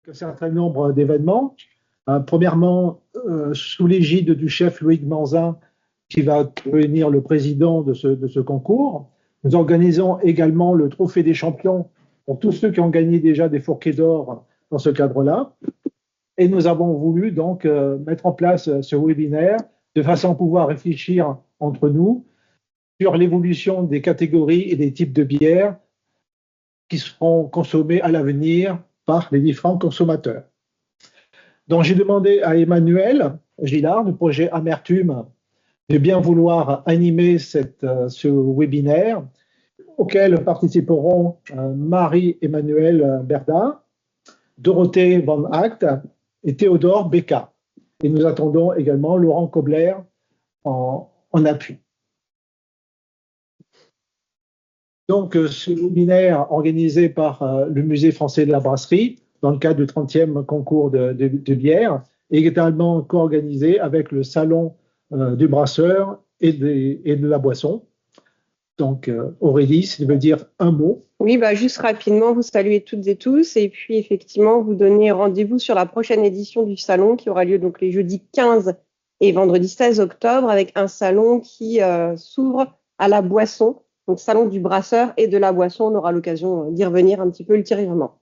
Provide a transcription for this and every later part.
un certain nombre d'événements. Premièrement, sous l'égide du chef Loïc Manzin, qui va devenir le président de ce concours. Nous organisons également le Trophée des champions pour tous ceux qui ont gagné déjà des Fourquets d'or dans ce cadre-là. Et nous avons voulu donc mettre en place ce webinaire de façon à pouvoir réfléchir entre nous sur l'évolution des catégories et des types de bières qui seront consommées à l'avenir par les différents consommateurs. Donc j'ai demandé à Emmanuel Gillard du projet Amertume de bien vouloir animer ce webinaire auquel participeront Marie-Emmanuelle Berda, Dorothée Van Act et Théodore Becca. Et nous attendons également Laurent Kobler en appui. Donc, ce webinaire organisé par le Musée français de la brasserie, dans le cadre du 30e concours de bière, est également co-organisé avec le Salon du brasseur et de la boisson. Donc, Aurélie, si tu veux dire un mot. Oui, juste rapidement, vous saluer toutes et tous et puis effectivement, vous donner rendez-vous sur la prochaine édition du salon qui aura lieu donc les jeudis 15 et vendredi 16 octobre avec un salon qui s'ouvre à la boisson. Donc, salon du brasseur et de la boisson, on aura l'occasion d'y revenir un petit peu ultérieurement.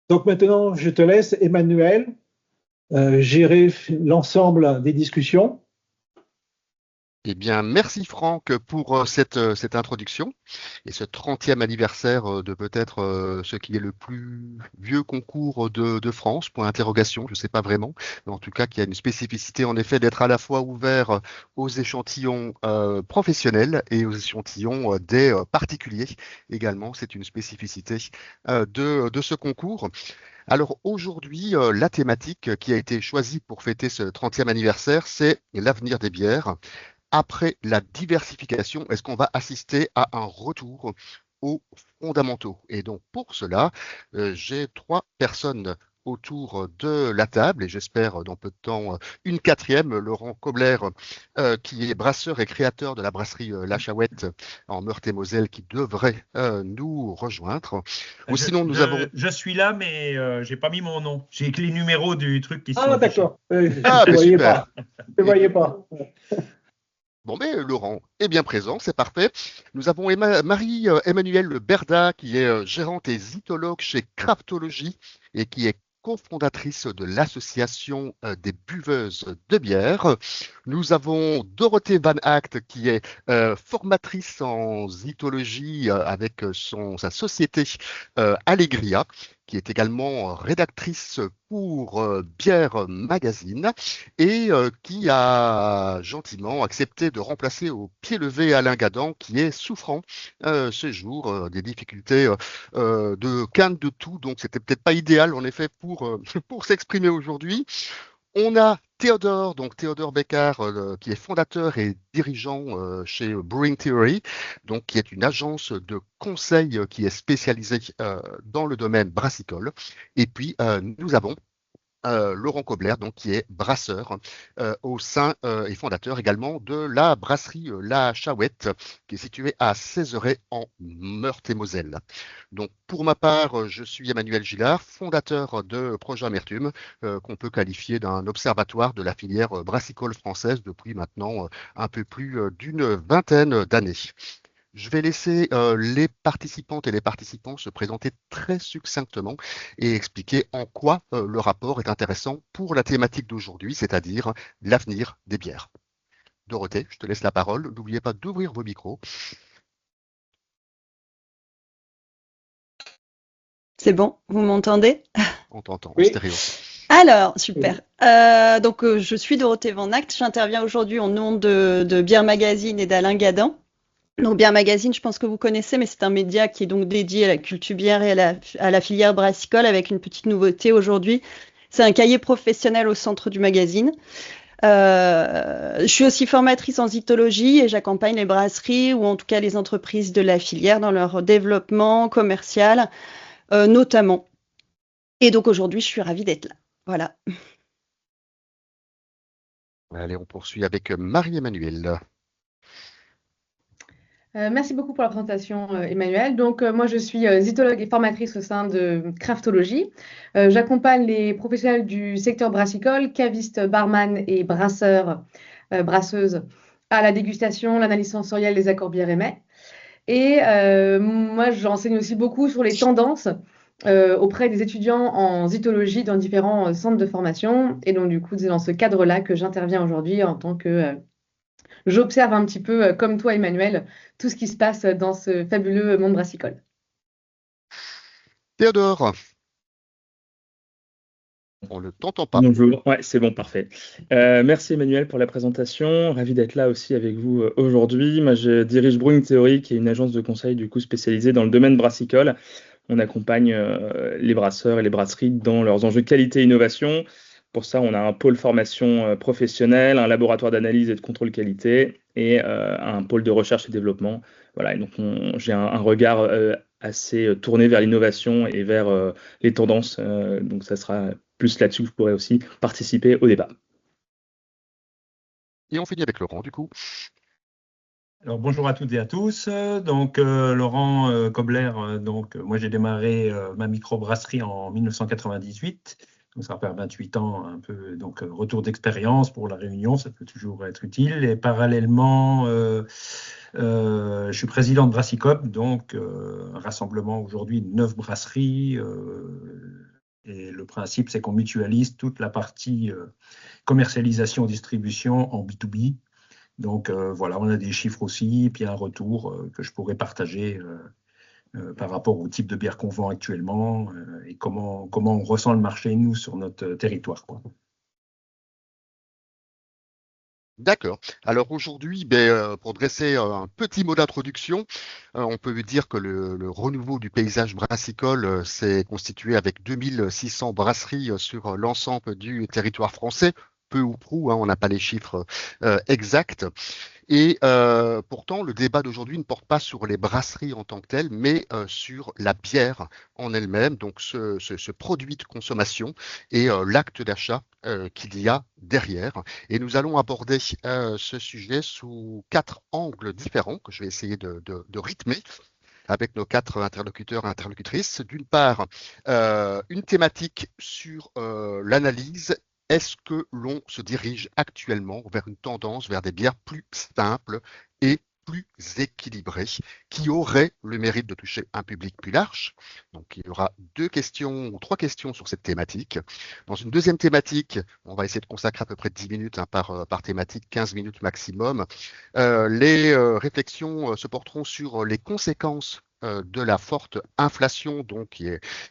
Donc maintenant, je te laisse, Emmanuel, gérer l'ensemble des discussions. Eh bien, merci Franck pour cette introduction et ce 30e anniversaire de peut-être ce qui est le plus vieux concours de France, point d'interrogation, je ne sais pas vraiment, mais en tout cas qui a une spécificité en effet d'être à la fois ouvert aux échantillons professionnels et aux échantillons des particuliers également. C'est une spécificité de ce concours. Alors aujourd'hui, la thématique qui a été choisie pour fêter ce 30e anniversaire, c'est l'avenir des bières. Après la diversification, est-ce qu'on va assister à un retour aux fondamentaux? Et donc pour cela, j'ai 3 personnes autour de la table et j'espère dans peu de temps une quatrième, Laurent Kobler, qui est brasseur et créateur de la brasserie La Chouette en Meurthe-et-Moselle, qui devrait nous rejoindre. Ou sinon, nous avons... Je suis là, mais j'ai pas mis mon nom. J'ai que les numéros du truc qui sont affichés. D'accord. Je ne voyais pas. Je ne voyais pas. Bon, mais Laurent est bien présent, c'est parfait. Nous avons Marie-Emmanuelle Berda, qui est gérante et zytologue chez Craftologie et qui est cofondatrice de l'association des buveuses de bière. Nous avons Dorothée Van Act, qui est formatrice en zytologie avec sa société Allegria, qui est également rédactrice pour Bière Magazine et qui a gentiment accepté de remplacer au pied levé Alain Gadan, qui est souffrant ces jours des difficultés de quinte de tout. Donc, c'était peut-être pas idéal, en effet, pour s'exprimer aujourd'hui. On a Théodore Beccard, qui est fondateur et dirigeant chez Brewing Theory, donc qui est une agence de conseil qui est spécialisée dans le domaine brassicole. Et puis, nous avons Laurent Kobler, donc, qui est brasseur au sein et fondateur également de la brasserie La Chouette, qui est située à Cézeret en Meurthe-et-Moselle. Donc, pour ma part, je suis Emmanuel Gillard, fondateur de Projet Amertume, qu'on peut qualifier d'un observatoire de la filière brassicole française depuis maintenant un peu plus d'une vingtaine d'années. Je vais laisser les participantes et les participants se présenter très succinctement et expliquer en quoi le rapport est intéressant pour la thématique d'aujourd'hui, c'est-à-dire l'avenir des bières. Dorothée, je te laisse la parole. N'oubliez pas d'ouvrir vos micros. C'est bon, vous m'entendez? On t'entend Oui. en stéréo. Alors, super. Donc, je suis Dorothée Van Act. J'interviens aujourd'hui au nom de Bière Magazine et d'Alain Gadan. Donc, Bière Magazine, je pense que vous connaissez, mais c'est un média qui est donc dédié à la culture bière et à la filière brassicole avec une petite nouveauté aujourd'hui. C'est un cahier professionnel au centre du magazine. Je suis aussi formatrice en zytologie et j'accompagne les brasseries ou en tout cas les entreprises de la filière dans leur développement commercial, notamment. Et donc aujourd'hui, je suis ravie d'être là. Voilà. Allez, on poursuit avec Marie-Emmanuelle. Merci beaucoup pour la présentation, Emmanuel. Donc, moi, je suis zytologue et formatrice au sein de Craftologie. J'accompagne les professionnels du secteur brassicole, cavistes, barman et brasseurs, brasseuses, à la dégustation, l'analyse sensorielle des accords bière et mets. Et moi, j'enseigne aussi beaucoup sur les tendances auprès des étudiants en zytologie dans différents centres de formation. Et donc, du coup, c'est dans ce cadre-là que j'interviens aujourd'hui en tant que j'observe un petit peu, comme toi, Emmanuel, tout ce qui se passe dans ce fabuleux monde brassicole. Théodore, on ne t'entend pas. Bonjour, ouais, c'est bon, parfait. Merci Emmanuel pour la présentation. Ravi d'être là aussi avec vous aujourd'hui. Moi, je dirige Brewing Theory, qui est une agence de conseil du coup spécialisée dans le domaine brassicole. On accompagne les brasseurs et les brasseries dans leurs enjeux qualité et innovation. Pour ça, on a un pôle formation professionnelle, un laboratoire d'analyse et de contrôle qualité et un pôle de recherche et développement. Voilà, et donc j'ai un regard assez tourné vers l'innovation et vers les tendances. Donc ça sera plus là-dessus que je pourrais aussi participer au débat. Et on finit avec Laurent, du coup. Alors bonjour à toutes et à tous. Donc Laurent Kobler, moi j'ai démarré ma microbrasserie en 1998. Donc ça va faire 28 ans, un peu, donc retour d'expérience pour la Réunion, ça peut toujours être utile. Et parallèlement, je suis président de Brassicop, donc un rassemblement aujourd'hui de 9 brasseries. Et le principe, c'est qu'on mutualise toute la partie commercialisation, distribution en B2B. Donc voilà, on a des chiffres aussi, puis un retour que je pourrais partager par rapport au type de bière qu'on vend actuellement et comment on ressent le marché, nous, sur notre territoire, quoi. D'accord. Alors aujourd'hui, pour dresser un petit mot d'introduction, on peut dire que le renouveau du paysage brassicole s'est constitué avec 2600 brasseries sur l'ensemble du territoire français, peu ou prou, hein, on n'a pas les chiffres exacts. Et pourtant, le débat d'aujourd'hui ne porte pas sur les brasseries en tant que telles, mais sur la bière en elle-même, donc ce produit de consommation et l'acte d'achat qu'il y a derrière. Et nous allons aborder ce sujet sous 4 angles différents que je vais essayer de rythmer avec nos 4 interlocuteurs et interlocutrices. D'une part, une thématique sur l'analyse. Est-ce que l'on se dirige actuellement vers une tendance vers des bières plus simples et plus équilibrées, qui auraient le mérite de toucher un public plus large? Donc il y aura 2 questions ou 3 questions sur cette thématique. Dans une deuxième thématique, on va essayer de consacrer à peu près 10 minutes par thématique, 15 minutes maximum. Les réflexions se porteront sur les conséquences de la forte inflation, donc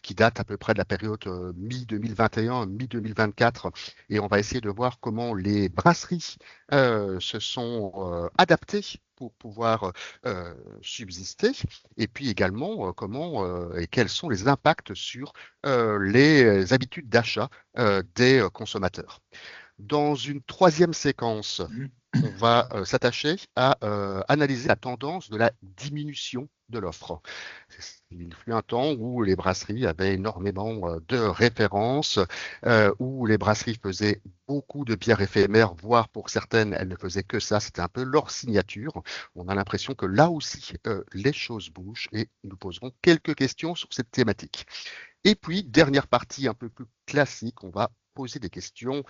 qui date à peu près de la période mi-2021, mi-2024, et on va essayer de voir comment les brasseries se sont adaptées pour pouvoir subsister, et puis également comment et quels sont les impacts sur les habitudes d'achat des consommateurs. Dans une troisième séquence, on va s'attacher à analyser la tendance de la diminution de l'offre. Il fut un temps où les brasseries avaient énormément de références, où les brasseries faisaient beaucoup de bières éphémères, voire pour certaines, elles ne faisaient que ça, c'était un peu leur signature. On a l'impression que là aussi, les choses bougent et nous poserons quelques questions sur cette thématique. Et puis, dernière partie un peu plus classique, on va poser des questions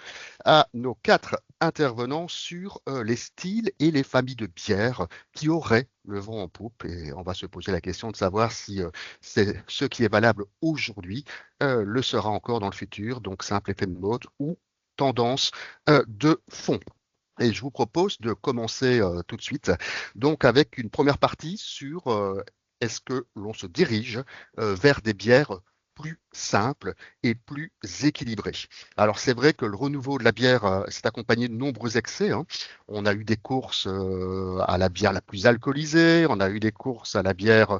à nos 4 intervenants sur les styles et les familles de bières qui auraient le vent en poupe. Et on va se poser la question de savoir si c'est ce qui est valable aujourd'hui le sera encore dans le futur, donc simple effet de mode ou tendance de fond. Et je vous propose de commencer tout de suite donc avec une première partie sur est-ce que l'on se dirige vers des bières plus simple et plus équilibré. Alors c'est vrai que le renouveau de la bière s'est accompagné de nombreux excès, hein. On a eu des courses à la bière la plus alcoolisée, on a eu des courses à la bière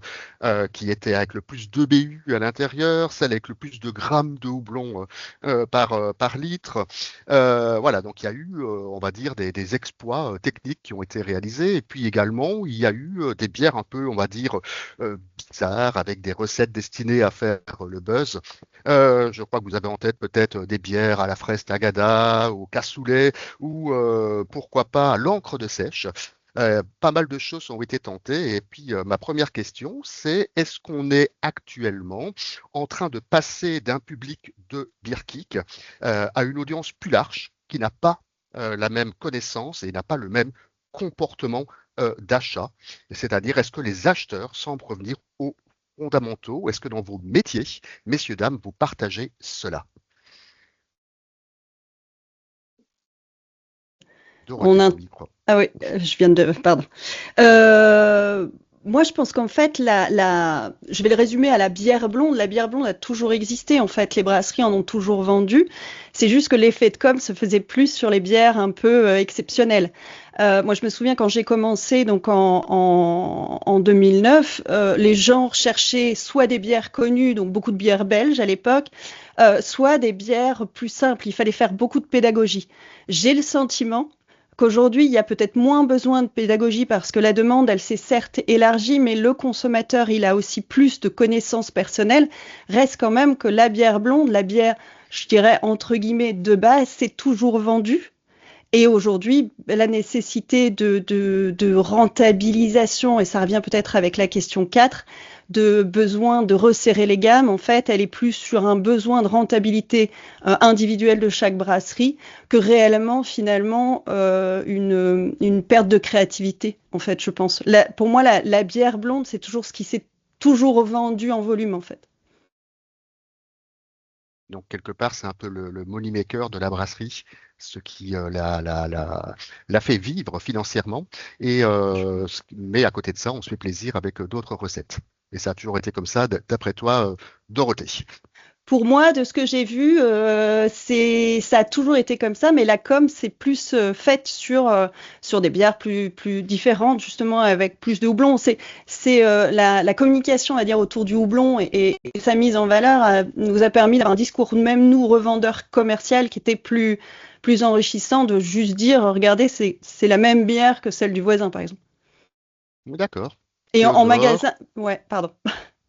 qui était avec le plus de BU à l'intérieur, celle avec le plus de grammes de houblon par litre. Voilà, donc il y a eu, on va dire, des exploits techniques qui ont été réalisés, et puis également il y a eu des bières un peu, on va dire, bizarres, avec des recettes destinées à faire le buzz. Je crois que vous avez en tête peut-être des bières à la fraise tagada, au cassoulet, ou pourquoi pas à l'encre de sèche. Pas mal de choses ont été tentées. Et puis, ma première question, c'est est-ce qu'on est actuellement en train de passer d'un public de beer geek à une audience plus large qui n'a pas la même connaissance et n'a pas le même comportement d'achat? C'est-à-dire, est-ce que les acheteurs semblent revenir aux fondamentaux? Est-ce que dans vos métiers, messieurs, dames, vous partagez cela? Dorothée, ton micro. Ah oui, je viens de... Pardon. Moi, je pense qu'en fait, je vais le résumer à la bière blonde. La bière blonde a toujours existé. En fait, les brasseries en ont toujours vendu. C'est juste que l'effet de com se faisait plus sur les bières un peu exceptionnelles. Moi, je me souviens quand j'ai commencé, donc en 2009, les gens cherchaient soit des bières connues, donc beaucoup de bières belges à l'époque, soit des bières plus simples. Il fallait faire beaucoup de pédagogie. J'ai le sentiment qu'aujourd'hui, il y a peut-être moins besoin de pédagogie parce que la demande, elle s'est certes élargie, mais le consommateur, il a aussi plus de connaissances personnelles. Reste quand même que la bière blonde, la bière, je dirais, entre guillemets, de base, c'est toujours vendu. Et aujourd'hui, la nécessité de rentabilisation, et ça revient peut-être avec la question 4, de besoin de resserrer les gammes, en fait, elle est plus sur un besoin de rentabilité individuelle de chaque brasserie que réellement, finalement, une perte de créativité, en fait, je pense. Pour moi, la bière blonde, c'est toujours ce qui s'est toujours vendu en volume, en fait. Donc, quelque part, c'est un peu le money maker de la brasserie, ce qui la fait vivre financièrement. Mais à côté de ça, on se fait plaisir avec d'autres recettes. Et ça a toujours été comme ça, d'après toi, Dorothée. Pour moi, de ce que j'ai vu, ça a toujours été comme ça, mais la com, c'est plus faite sur des bières plus différentes, justement, avec plus de houblon. C'est la communication, à dire, autour du houblon et sa mise en valeur nous a permis d'avoir un discours, même nous, revendeurs commerciaux, qui était plus enrichissant de juste dire, regardez, c'est la même bière que celle du voisin, par exemple. D'accord. Et en Théodore, magasin, ouais, pardon.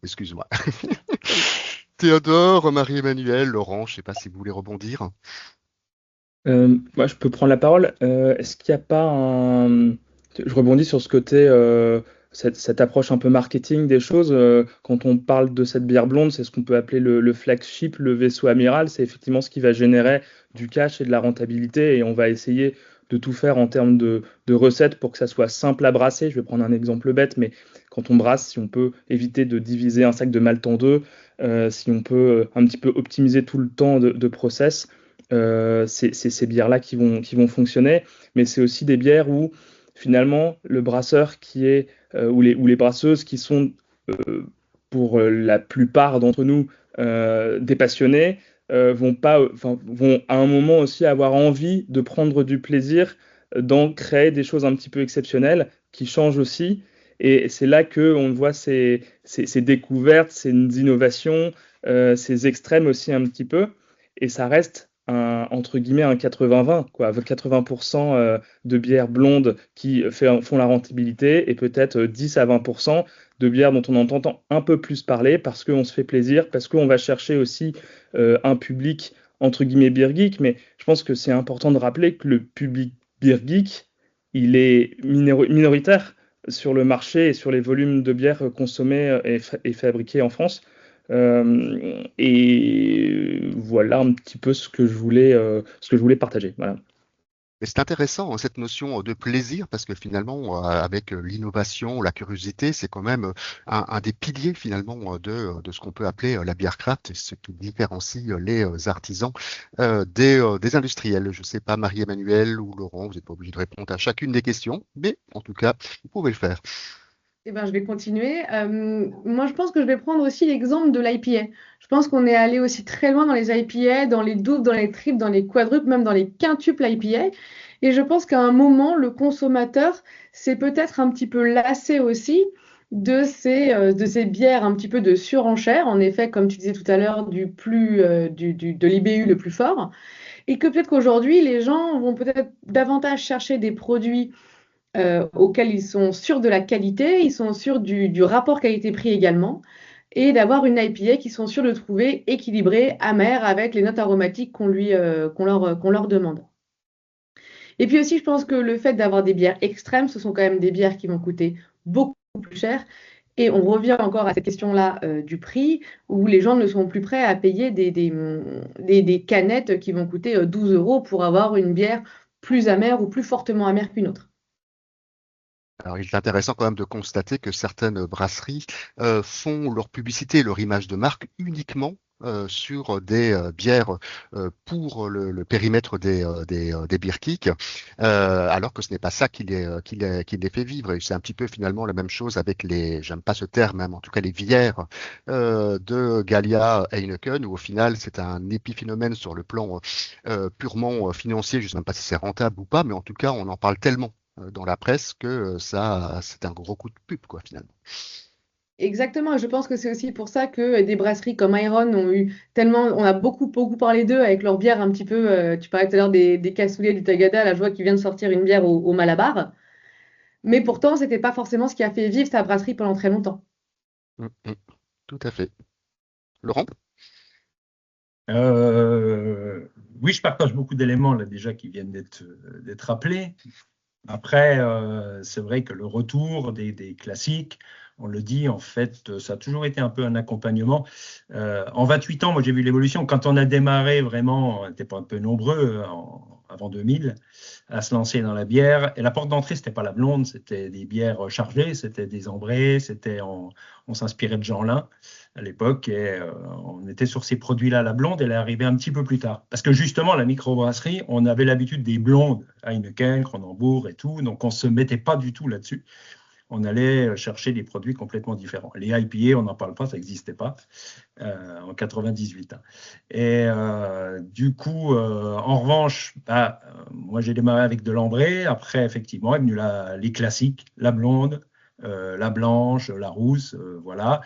excuse-moi. Théodore, Marie-Emmanuelle, Laurent, je ne sais pas si vous voulez rebondir. Moi, je peux prendre la parole. Est-ce qu'il n'y a pas un... Je rebondis sur ce côté, cette approche un peu marketing des choses. Quand on parle de cette bière blonde, c'est ce qu'on peut appeler le flagship, le vaisseau amiral. C'est effectivement ce qui va générer du cash et de la rentabilité. Et on va essayer de tout faire en termes de recettes pour que ça soit simple à brasser. Je vais prendre un exemple bête, mais quand on brasse, si on peut éviter de diviser un sac de malt en deux, si on peut un petit peu optimiser tout le temps de process, c'est ces bières-là qui vont fonctionner. Mais c'est aussi des bières où finalement le brasseur ou les brasseuses qui sont pour la plupart d'entre nous des passionnés vont à un moment aussi avoir envie de prendre du plaisir d'en créer des choses un petit peu exceptionnelles qui changent aussi. Et c'est là qu'on voit ces découvertes, ces innovations, ces extrêmes aussi un petit peu. Et ça reste entre guillemets un 80-20, quoi, avec 80% de bières blondes qui font la rentabilité et peut-être 10 à 20% de bières dont on entend un peu plus parler parce qu'on se fait plaisir, parce qu'on va chercher aussi un public entre guillemets beer geek. Mais je pense que c'est important de rappeler que le public beer geek, il est minoritaire sur le marché et sur les volumes de bières consommées et fabriquées en France. Et voilà un petit peu ce que je voulais partager. Voilà. Mais c'est intéressant, hein, cette notion de plaisir, parce que finalement, avec l'innovation, la curiosité, c'est quand même un des piliers finalement de ce qu'on peut appeler la bière craft, et ce qui différencie les artisans des industriels. Je ne sais pas, Marie-Emmanuelle ou Laurent, vous n'êtes pas obligé de répondre à chacune des questions, mais en tout cas, vous pouvez le faire. Eh ben, je vais continuer. Moi, je pense que je vais prendre aussi l'exemple de l'IPA. Je pense qu'on est allé aussi très loin dans les IPA, dans les doubles, dans les triples, dans les quadruples, même dans les quintuples IPA. Et je pense qu'à un moment, le consommateur s'est peut-être un petit peu lassé aussi de ces bières un petit peu de surenchère. En effet, comme tu disais tout à l'heure, de l'IBU le plus fort. Et que peut-être qu'aujourd'hui, les gens vont peut-être davantage chercher des produits auxquels ils sont sûrs de la qualité, ils sont sûrs du rapport qualité-prix également, et d'avoir une IPA qu'ils sont sûrs de trouver équilibrée, amère, avec les notes aromatiques qu'on leur demande. Et puis aussi, je pense que le fait d'avoir des bières extrêmes, ce sont quand même des bières qui vont coûter beaucoup plus cher. Et on revient encore à cette question-là du prix, où les gens ne sont plus prêts à payer des canettes qui vont coûter 12 euros pour avoir une bière plus amère ou plus fortement amère qu'une autre. Alors, il est intéressant quand même de constater que certaines brasseries font leur publicité et leur image de marque uniquement sur des bières pour le périmètre des beer kicks, alors que ce n'est pas ça qui les fait vivre. Et c'est un petit peu finalement la même chose avec j'aime pas ce terme, même en tout cas les bières de Gallia Heineken, où au final c'est un épiphénomène sur le plan purement financier. Je ne sais même pas si c'est rentable ou pas, mais en tout cas on en parle tellement dans la presse que c'est un gros coup de pub, quoi, finalement. Exactement, et je pense que c'est aussi pour ça que des brasseries comme Iron ont eu tellement, on a beaucoup parlé d'eux avec leur bière un petit peu, tu parlais tout à l'heure des cassoulets du Tagada, la joie qui vient de sortir une bière au Malabar, mais pourtant, c'était pas forcément ce qui a fait vivre sa brasserie pendant très longtemps. Tout à fait. Laurent? Oui, je partage beaucoup d'éléments là déjà qui viennent d'être rappelés. Après, c'est vrai que le retour des classiques, on le dit, en fait, ça a toujours été un peu un accompagnement. En 28 ans, moi j'ai vu l'évolution. Quand on a démarré, vraiment, on n'était pas un peu nombreux avant 2000 à se lancer dans la bière. Et la porte d'entrée, c'était pas la blonde, c'était des bières chargées, c'était des ambrés, on s'inspirait de Jeanlin à l'époque et on était sur ces produits-là. La blonde, elle est arrivée un petit peu plus tard. Parce que justement, la microbrasserie, on avait l'habitude des blondes, Heineken, Kronenbourg et tout, donc on ne se mettait pas du tout là-dessus. On allait chercher des produits complètement différents. Les IPA, on n'en parle pas, ça n'existait pas en 98. Et du coup, en revanche, moi j'ai démarré avec de l'ambré. Après, effectivement, est venu les classiques, la blonde, la blanche, la rousse, voilà.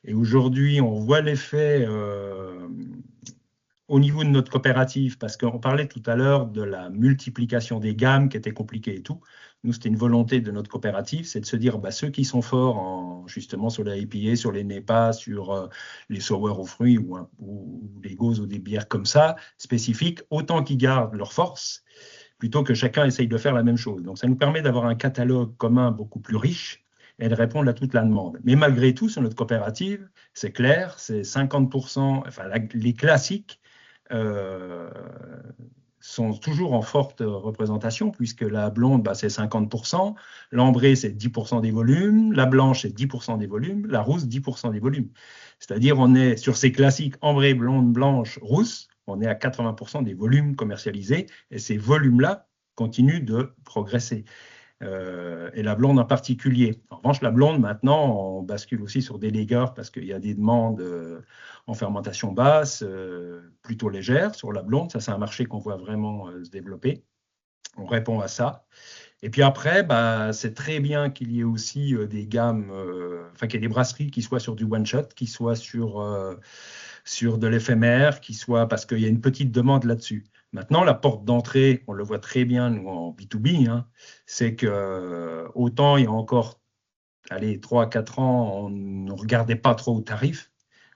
Et aujourd'hui, on voit l'effet au niveau de notre coopérative, parce qu'on parlait tout à l'heure de la multiplication des gammes qui était compliquée et tout. Nous, c'était une volonté de notre coopérative, c'est de se dire, ceux qui sont forts justement sur la IPA, sur les NEPA, sur les sour aux fruits ou les gauzes ou des bières comme ça, spécifiques, autant qu'ils gardent leur force, plutôt que chacun essaye de faire la même chose. Donc, ça nous permet d'avoir un catalogue commun beaucoup plus riche et de répondre à toute la demande. Mais malgré tout, sur notre coopérative, c'est clair, c'est 50%, les classiques sont toujours en forte représentation, puisque la blonde, c'est 50%, l'ambrée, c'est 10% des volumes, la blanche, c'est 10% des volumes, la rousse, 10% des volumes. C'est-à-dire, on est sur ces classiques ambrée, blonde, blanche, rousse, on est à 80% des volumes commercialisés, et ces volumes-là continuent de progresser. Et la blonde en particulier. En revanche, la blonde, maintenant, on bascule aussi sur des lagers parce qu'il y a des demandes en fermentation basse, plutôt légères sur la blonde. Ça, c'est un marché qu'on voit vraiment se développer. On répond à ça. Et puis après, c'est très bien qu'il y ait aussi des gammes, qu'il y ait des brasseries qui soient sur du one-shot, qui soient sur de l'éphémère, qui soient parce qu'il y a une petite demande là-dessus. Maintenant, la porte d'entrée, on le voit très bien nous en B2B, c'est que autant il y a encore 3 à 4 ans, on ne regardait pas trop aux tarifs.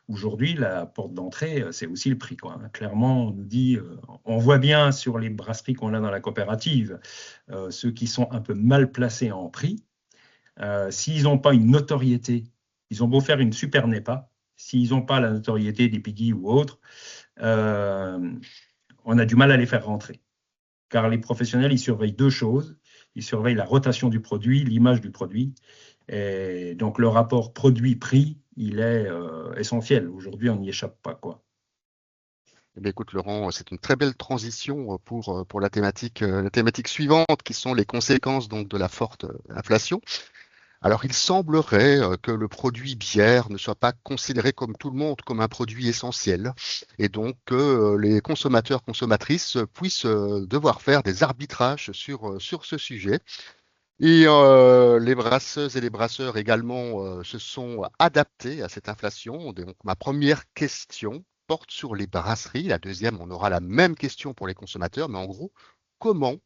Aujourd'hui, la porte d'entrée, c'est aussi le prix, quoi. Clairement, on nous dit, on voit bien sur les brasseries qu'on a dans la coopérative, ceux qui sont un peu mal placés en prix, s'ils n'ont pas une notoriété, ils ont beau faire une super NEPA, s'ils n'ont pas la notoriété des Piggy ou autres, on a du mal à les faire rentrer. Car les professionnels, ils surveillent 2 choses. Ils surveillent la rotation du produit, l'image du produit. Et donc, le rapport produit-prix, il est essentiel. Aujourd'hui, on n'y échappe pas, quoi. Eh bien, écoute, Laurent, c'est une très belle transition pour la thématique suivante, qui sont les conséquences donc, de la forte inflation. Alors, il semblerait que le produit bière ne soit pas considéré comme tout le monde comme un produit essentiel, et donc que les consommateurs, consommatrices puissent devoir faire des arbitrages sur ce sujet. Et les brasseuses et les brasseurs également se sont adaptés à cette inflation. Donc, ma première question porte sur les brasseries. La deuxième, on aura la même question pour les consommateurs, mais en gros, comment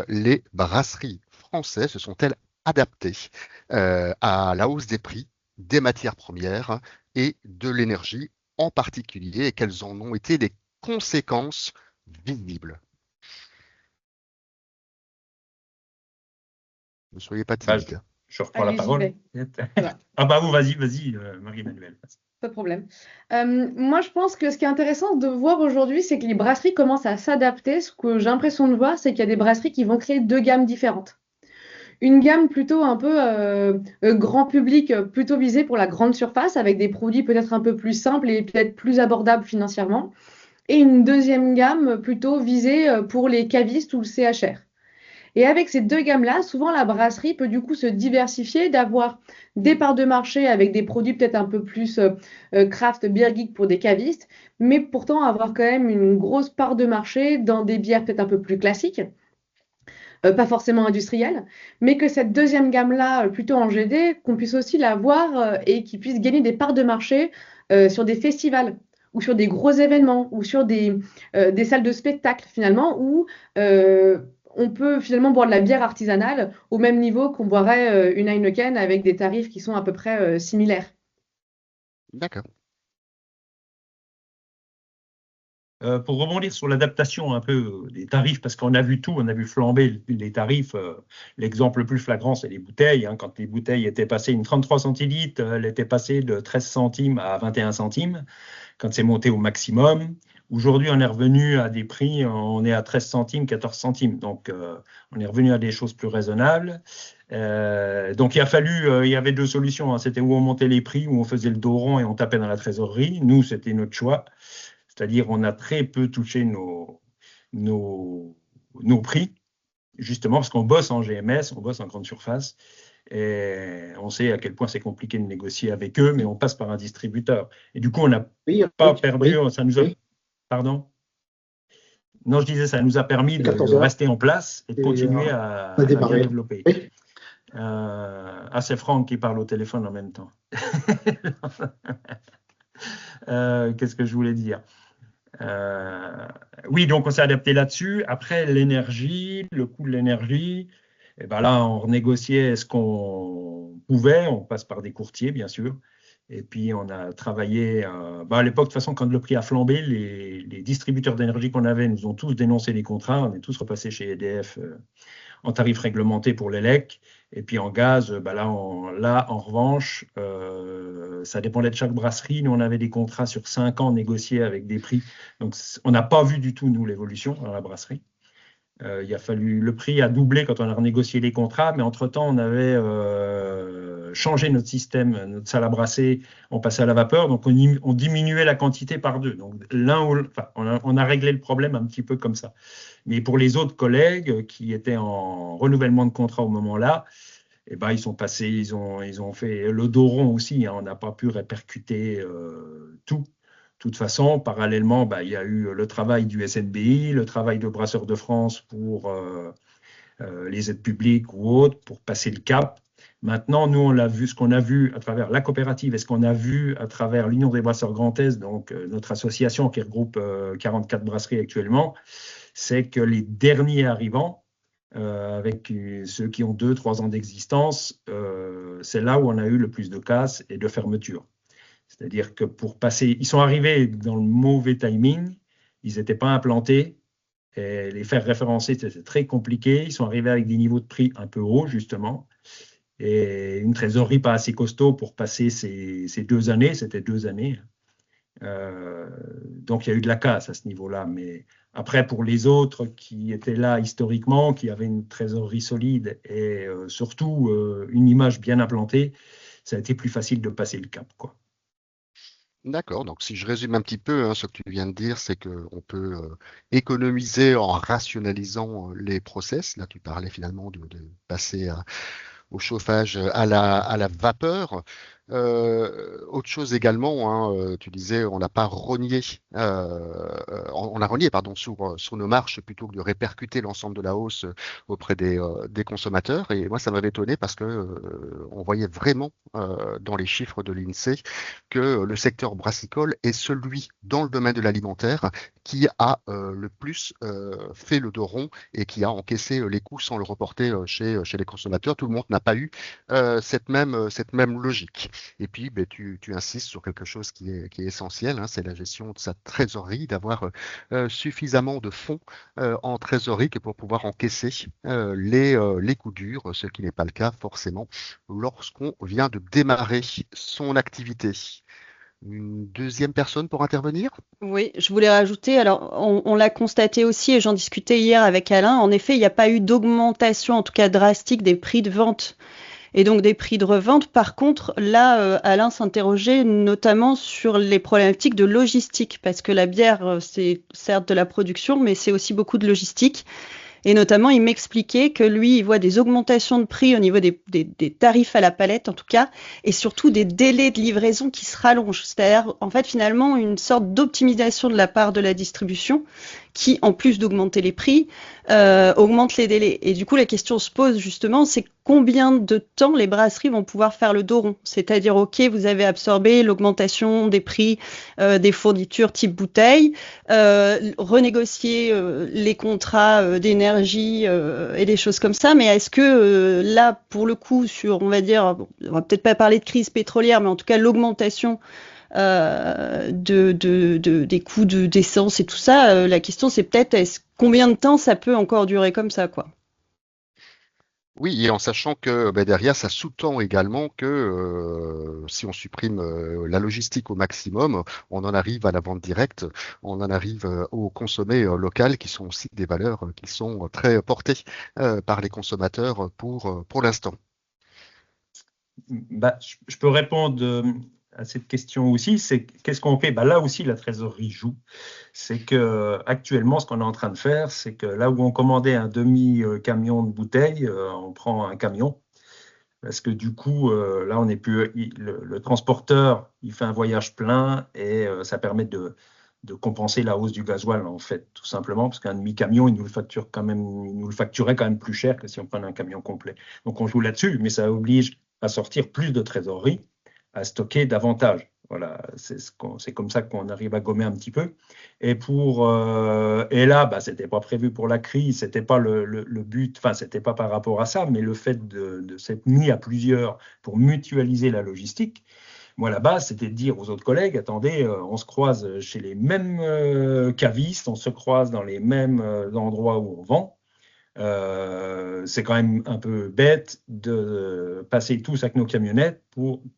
les brasseries françaises se sont-elles adaptées à la hausse des prix des matières premières et de l'énergie en particulier, et quelles en ont été les conséquences visibles? Ne soyez pas Bah, timide. je reprends la Allez, j'y parole. vais. Voilà. Ah bah vous, vas-y, Marie-Emmanuelle. Pas de problème. Moi, je pense que ce qui est intéressant de voir aujourd'hui, c'est que les brasseries commencent à s'adapter. Ce que j'ai l'impression de voir, c'est qu'il y a des brasseries qui vont créer deux gammes différentes. Une gamme plutôt un peu grand public, plutôt visée pour la grande surface, avec des produits peut-être un peu plus simples et peut-être plus abordables financièrement. Et une deuxième gamme plutôt visée pour les cavistes ou le CHR. Et avec ces deux gammes-là, souvent la brasserie peut du coup se diversifier, d'avoir des parts de marché avec des produits peut-être un peu plus craft, beer geek pour des cavistes, mais pourtant avoir quand même une grosse part de marché dans des bières peut-être un peu plus classiques, pas forcément industrielles, mais que cette deuxième gamme-là, plutôt en GD, qu'on puisse aussi la voir et qu'ils puissent gagner des parts de marché sur des festivals ou sur des gros événements ou sur des salles de spectacle finalement où on peut finalement boire de la bière artisanale au même niveau qu'on boirait une Heineken avec des tarifs qui sont à peu près similaires. D'accord. Pour rebondir sur l'adaptation un peu des tarifs, parce qu'on a vu tout, on a vu flamber les tarifs. L'exemple le plus flagrant, c'est les bouteilles. Hein. Quand les bouteilles étaient passées, une 33 centilitres, elle était passée de 13 centimes à 21 centimes, quand c'est monté au maximum. Aujourd'hui, on est revenu à des prix, on est à 13 centimes, 14 centimes. Donc, on est revenu à des choses plus raisonnables. Donc, il y avait deux solutions. Hein. C'était où on montait les prix, où on faisait le dos rond et on tapait dans la trésorerie. Nous, c'était notre choix. C'est-à-dire on a très peu touché nos prix, justement parce qu'on bosse en GMS, on bosse en grande surface, et on sait à quel point c'est compliqué de négocier avec eux, mais on passe par un distributeur. Et du coup, on n'a pas perdu, ça nous a... Pardon ? Non, je disais, ça nous a permis de rester en place et de continuer à bien développer. Oui. C'est Franck qui parle au téléphone en même temps. Qu'est-ce que je voulais dire ? Oui, donc on s'est adapté là-dessus. Après, l'énergie, le coût de l'énergie, et ben là, on renégociait ce qu'on pouvait. On passe par des courtiers, bien sûr. Et puis, on a travaillé. À l'époque, de toute façon, quand le prix a flambé, les distributeurs d'énergie qu'on avait nous ont tous dénoncé les contrats. On est tous repassés chez EDF en tarif réglementé pour l'élec. Et puis en gaz, là, en revanche, ça dépendait de chaque brasserie. Nous, on avait des contrats sur 5 ans négociés avec des prix. Donc, on n'a pas vu du tout, nous, l'évolution dans la brasserie. Le prix a doublé quand on a renégocié les contrats, mais entre-temps, on avait changé notre système, notre salle à brasser, on passait à la vapeur, donc on diminuait la quantité par deux. Donc, on a réglé le problème un petit peu comme ça. Mais pour les autres collègues qui étaient en renouvellement de contrat au moment-là, ils sont passés, ils ont fait le dos rond aussi. Hein, on n'a pas pu répercuter tout. De toute façon, parallèlement, il y a eu le travail du SNBI, le travail de Brasseurs de France pour les aides publiques ou autres, pour passer le cap. Maintenant, nous, on l'a vu, ce qu'on a vu à travers la coopérative et ce qu'on a vu à travers l'Union des brasseurs Grand Est, donc notre association qui regroupe 44 brasseries actuellement, c'est que les derniers arrivants, avec ceux qui ont 2-3 ans d'existence, c'est là où on a eu le plus de casses et de fermetures. C'est-à-dire que pour passer, ils sont arrivés dans le mauvais timing, ils n'étaient pas implantés, et les faire référencer, c'était très compliqué. Ils sont arrivés avec des niveaux de prix un peu hauts, justement, et une trésorerie pas assez costaud pour passer ces 2 années, c'était 2 années. Donc, il y a eu de la casse à ce niveau-là, mais après, pour les autres qui étaient là historiquement, qui avaient une trésorerie solide et surtout une image bien implantée, ça a été plus facile de passer le cap, quoi. D'accord, donc si je résume un petit peu ce que tu viens de dire, c'est qu'on peut économiser en rationalisant les process. Là, tu parlais finalement de passer au chauffage à la vapeur. Autre chose également, tu disais, on n'a pas renié, on a renié sur nos marges plutôt que de répercuter l'ensemble de la hausse auprès des consommateurs. Et moi, ça m'avait étonné parce que on voyait vraiment dans les chiffres de l'INSEE que le secteur brassicole est celui dans le domaine de l'alimentaire qui a le plus fait le dos rond et qui a encaissé les coûts sans le reporter chez les consommateurs. Tout le monde n'a pas eu cette même logique. Et puis, ben, tu insistes sur quelque chose qui est essentiel, hein, c'est la gestion de sa trésorerie, d'avoir suffisamment de fonds en trésorerie que pour pouvoir encaisser les coups durs, ce qui n'est pas le cas forcément lorsqu'on vient de démarrer son activité. Une deuxième personne pour intervenir? Oui, je voulais rajouter, alors on l'a constaté aussi et j'en discutais hier avec Alain, en effet, il n'y a pas eu d'augmentation, en tout cas drastique, des prix de vente et donc des prix de revente. Par contre, là, Alain s'interrogeait notamment sur les problématiques de logistique, parce que la bière, c'est certes de la production, mais c'est aussi beaucoup de logistique. Et notamment, il m'expliquait que lui, il voit des augmentations de prix au niveau des tarifs à la palette, en tout cas, et surtout des délais de livraison qui se rallongent. C'est-à-dire, en fait, finalement, une sorte d'optimisation de la part de la distribution qui, en plus d'augmenter les prix, augmente les délais. Et du coup, la question se pose justement, c'est combien de temps les brasseries vont pouvoir faire le dos rond? C'est-à-dire, OK, vous avez absorbé l'augmentation des prix des fournitures type bouteille, renégocier les contrats d'énergie et des choses comme ça, mais est-ce que là, pour le coup, sur, on va dire, bon, on va peut-être pas parler de crise pétrolière, mais en tout cas l'augmentation des coûts d'essence et tout ça, la question c'est peut-être combien de temps ça peut encore durer comme ça, quoi. Oui, et en sachant que ben, derrière, ça sous-tend également que si on supprime la logistique au maximum, on en arrive à la vente directe, on en arrive au consommé local, qui sont aussi des valeurs qui sont très portées par les consommateurs pour l'instant. Bah, je peux répondre à cette question aussi, c'est qu'est-ce qu'on fait? Bah, là aussi, la trésorerie joue. C'est que actuellement, ce qu'on est en train de faire, c'est que là où on commandait un demi-camion de bouteilles, on prend un camion. Parce que du coup, là, on n'est plus. Le transporteur, il fait un voyage plein et ça permet de compenser la hausse du gasoil, en fait, tout simplement, parce qu'un demi-camion, il nous le facturait quand même plus cher que si on prenait un camion complet. Donc, on joue là-dessus, mais ça oblige à sortir plus de trésorerie, à stocker davantage. Voilà, c'est comme ça qu'on arrive à gommer un petit peu. Et là, bah, c'était pas prévu pour la crise, c'était pas le but, enfin, c'était pas par rapport à ça, mais le fait de s'être mis à plusieurs pour mutualiser la logistique. Moi, là-bas, c'était de dire aux autres collègues, attendez, on se croise chez les mêmes cavistes, on se croise dans les mêmes endroits où on vend. C'est quand même un peu bête de passer tous avec nos camionnettes,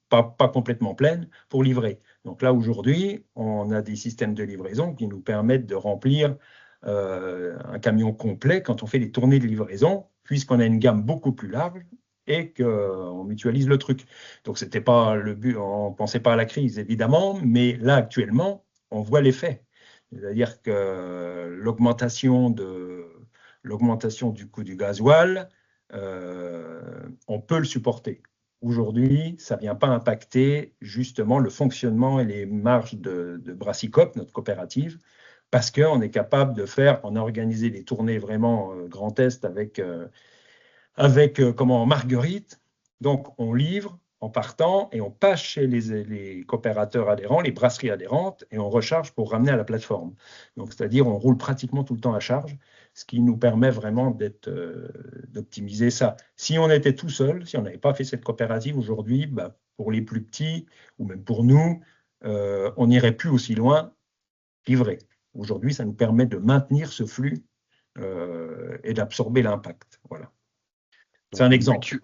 pas complètement pleines, pour livrer. Donc là, aujourd'hui, on a des systèmes de livraison qui nous permettent de remplir un camion complet quand on fait des tournées de livraison, puisqu'on a une gamme beaucoup plus large et qu'on mutualise le truc. Donc, c'était pas le but, on ne pensait pas à la crise, évidemment, mais là, actuellement, on voit l'effet. C'est-à-dire que l'augmentation du coût du gasoil, on peut le supporter. Aujourd'hui, ça ne vient pas impacter justement le fonctionnement et les marges de Brassicop, notre coopérative, parce qu'on est capable on a organisé des tournées vraiment Grand Est avec Marguerite. Donc, on livre en partant et on passe chez les coopérateurs adhérents, les brasseries adhérentes, et on recharge pour ramener à la plateforme. Donc, c'est-à-dire, on roule pratiquement tout le temps à charge, ce qui nous permet vraiment d'optimiser ça. Si on était tout seul, si on n'avait pas fait cette coopérative aujourd'hui, bah, pour les plus petits, ou même pour nous, on n'irait plus aussi loin livré. Aujourd'hui, ça nous permet de maintenir ce flux et d'absorber l'impact. Voilà. C'est un exemple.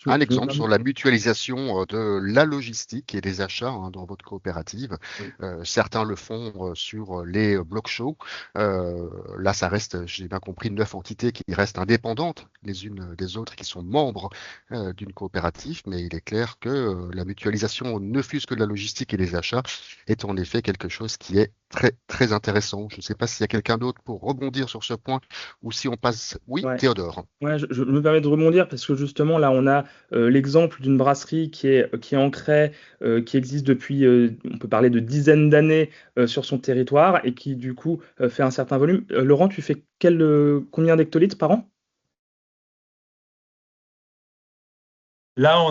Un exemple sur la mutualisation de la logistique et des achats dans votre coopérative. Oui. Certains le font sur les block shows. Là, ça reste, j'ai bien compris, 9 entités qui restent indépendantes les unes des autres, qui sont membres d'une coopérative. Mais il est clair que la mutualisation, ne fût-ce que de la logistique et des achats, est en effet quelque chose qui est très, très intéressant. Je ne sais pas s'il y a quelqu'un d'autre pour rebondir sur ce point ou si on passe. Oui, Ouais. Théodore. Ouais, je me permets de rebondir parce que justement là on a l'exemple d'une brasserie qui est ancrée, qui existe depuis, on peut parler de dizaines d'années sur son territoire et qui du coup fait un certain volume. Laurent, tu fais combien d'hectolitres par an? Là,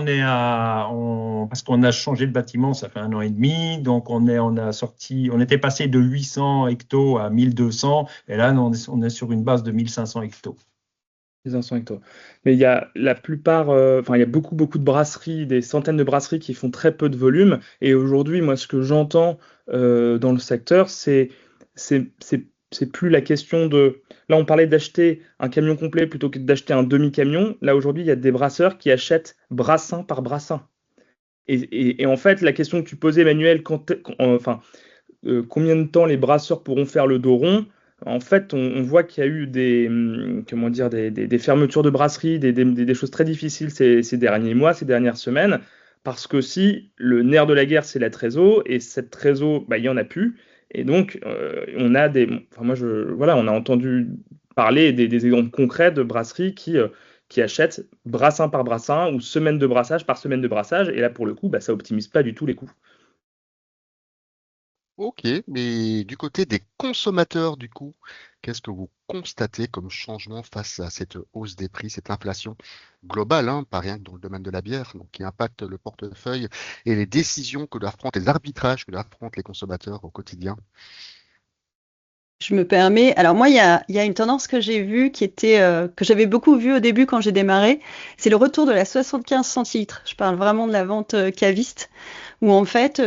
parce qu'on a changé de bâtiment, ça fait 1 an et demi, donc on était passé de 800 hectos à 1200, et là, on est sur une base de 1500 hectos. Les 500 hectos. Mais il y a la plupart, il y a beaucoup de brasseries, des centaines de brasseries qui font très peu de volume. Et aujourd'hui, moi, ce que j'entends dans le secteur, c'est plus la question de. Là, on parlait d'acheter un camion complet plutôt que d'acheter un demi-camion. Là, aujourd'hui, il y a des brasseurs qui achètent brassin par brassin. Et en fait, la question que tu posais, Emmanuel, combien de temps les brasseurs pourront faire le dos rond? En fait, on voit qu'il y a eu des fermetures de brasseries, des choses très difficiles ces derniers mois, ces dernières semaines, parce que si le nerf de la guerre, c'est la trésor, et cette trésor, il n'y en a plus. Et donc, on a on a entendu parler des exemples concrets de brasseries qui achètent brassin par brassin ou semaine de brassage par semaine de brassage. Et là, pour le coup, ça optimise pas du tout les coûts. Ok, mais du côté des consommateurs, du coup, qu'est-ce que vous constatez comme changement face à cette hausse des prix, cette inflation globale, hein, pas rien que dans le domaine de la bière, donc qui impacte le portefeuille et les décisions que doivent prendre, les arbitrages que doivent prendre les consommateurs au quotidien? Je me permets. Alors moi, il y a une tendance que j'ai vue que j'avais beaucoup vue au début quand j'ai démarré. C'est le retour de la 75 centilitres. Je parle vraiment de la vente caviste, où en fait,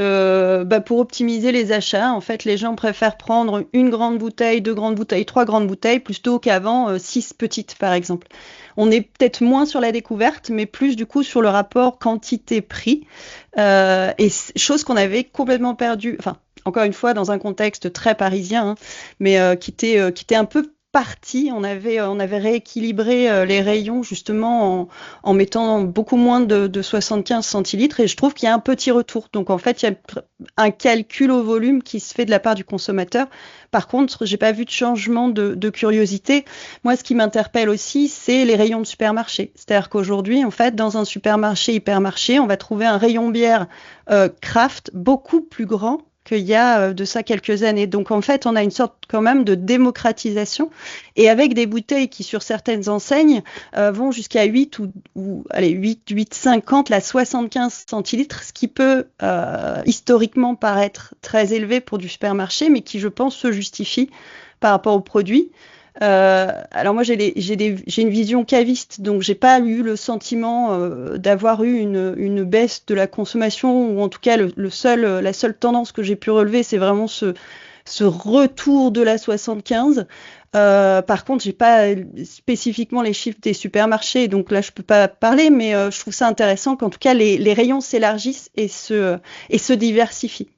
pour optimiser les achats, en fait, les gens préfèrent prendre une grande bouteille, 2 grandes bouteilles, 3 grandes bouteilles, plutôt qu'avant 6 petites, par exemple. On est peut-être moins sur la découverte, mais plus du coup sur le rapport quantité-prix. Chose qu'on avait complètement perdue. Enfin, encore une fois, dans un contexte très parisien, hein, mais qui était un peu parti. On avait rééquilibré les rayons justement en mettant beaucoup moins de 75 centilitres et je trouve qu'il y a un petit retour. Donc en fait, il y a un calcul au volume qui se fait de la part du consommateur. Par contre, j'ai pas vu de changement de curiosité. Moi, ce qui m'interpelle aussi, c'est les rayons de supermarché. C'est-à-dire qu'aujourd'hui, en fait, dans un supermarché, hypermarché, on va trouver un rayon bière craft beaucoup plus grand qu'il y a de ça quelques années. Donc en fait, on a une sorte quand même de démocratisation et avec des bouteilles qui sur certaines enseignes vont jusqu'à 8 allez 8,50 la 75 centilitres, ce qui peut historiquement paraître très élevé pour du supermarché, mais qui je pense se justifie par rapport aux produits. Alors moi j'ai une vision caviste, donc j'ai pas eu le sentiment d'avoir eu une baisse de la consommation, ou en tout cas la seule tendance que j'ai pu relever, c'est vraiment ce retour de la 75. Par contre, j'ai pas spécifiquement les chiffres des supermarchés, donc là je peux pas parler, mais je trouve ça intéressant qu'en tout cas les rayons s'élargissent et se diversifient.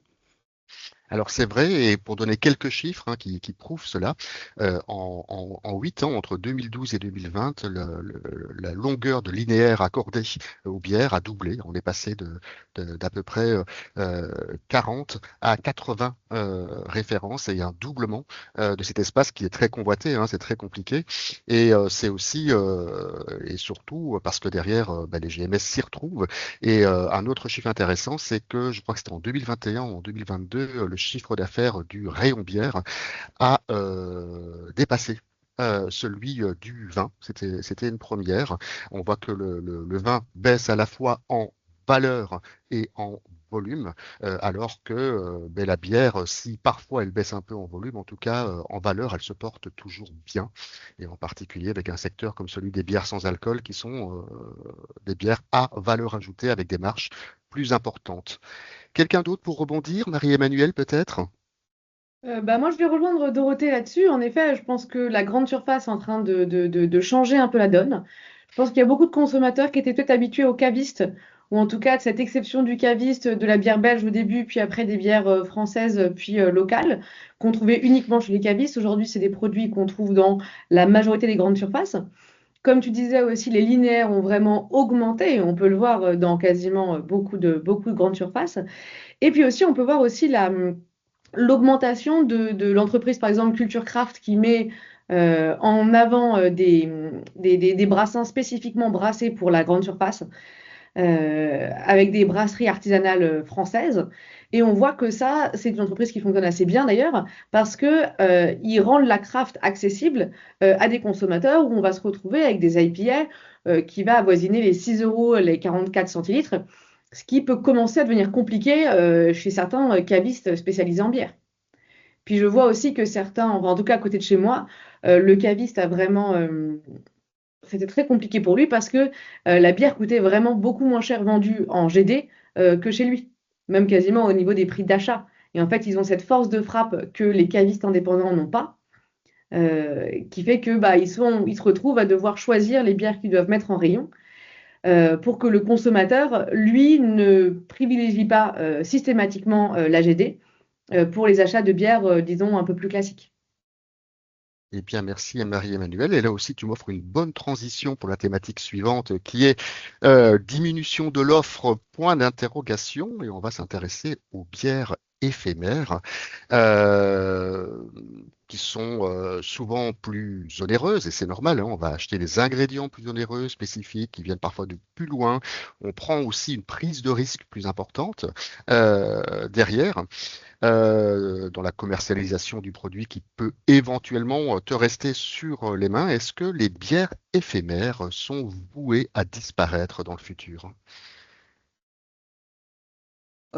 Alors c'est vrai, et pour donner quelques chiffres qui prouvent cela, en 8 ans, entre 2012 et 2020, la longueur de linéaire accordée aux bières a doublé. On est passé d'à peu près 40 à 80 références, et il y a un doublement de cet espace qui est très convoité, c'est très compliqué. Et c'est aussi, et surtout, parce que derrière, les GMS s'y retrouvent. Et un autre chiffre intéressant, c'est que je crois que c'était en 2021 ou en 2022, le chiffre d'affaires du rayon bière a dépassé celui du vin. C'était une première. On voit que le vin baisse à la fois en valeur et en volume, alors que la bière, si parfois elle baisse un peu en volume, en tout cas en valeur, elle se porte toujours bien, et en particulier avec un secteur comme celui des bières sans alcool, qui sont des bières à valeur ajoutée avec des marges plus importantes. Quelqu'un d'autre pour rebondir? Marie-Emmanuelle, peut-être? Moi, je vais rejoindre Dorothée là-dessus. En effet, je pense que la grande surface est en train de changer un peu la donne. Je pense qu'il y a beaucoup de consommateurs qui étaient peut-être habitués au caviste, ou en tout cas de cette exception du caviste, de la bière belge au début, puis après des bières françaises, puis locales, qu'on trouvait uniquement chez les cavistes. Aujourd'hui, c'est des produits qu'on trouve dans la majorité des grandes surfaces. Comme tu disais aussi, les linéaires ont vraiment augmenté. On peut le voir dans quasiment beaucoup de grandes surfaces. Et puis aussi, on peut voir aussi l'augmentation de l'entreprise, par exemple Culture Craft, qui met en avant des brassins spécifiquement brassés pour la grande surface, avec des brasseries artisanales françaises. Et on voit que ça, c'est une entreprise qui fonctionne assez bien d'ailleurs, parce que ils rendent la craft accessible à des consommateurs, où on va se retrouver avec des IPA qui va avoisiner les 6 euros, les 44 centilitres, ce qui peut commencer à devenir compliqué chez certains cavistes spécialisés en bière. Puis je vois aussi que certains, en tout cas à côté de chez moi, le caviste a vraiment c'était très compliqué pour lui parce que la bière coûtait vraiment beaucoup moins cher vendue en GD que chez lui, même quasiment au niveau des prix d'achat. Et en fait, ils ont cette force de frappe que les cavistes indépendants n'ont pas, qui fait que ils se retrouvent à devoir choisir les bières qu'ils doivent mettre en rayon pour que le consommateur, lui, ne privilégie pas systématiquement la GD pour les achats de bières, disons, un peu plus classiques. Eh bien, merci à Marie-Emmanuelle. Et là aussi, tu m'offres une bonne transition pour la thématique suivante, qui est diminution de l'offre, point d'interrogation. Et on va s'intéresser aux bières éphémères, qui sont souvent plus onéreuses, et c'est normal, hein, on va acheter des ingrédients plus onéreux, spécifiques, qui viennent parfois de plus loin. On prend aussi une prise de risque plus importante derrière. Dans la commercialisation du produit qui peut éventuellement te rester sur les mains. Est-ce que les bières éphémères sont vouées à disparaître dans le futur?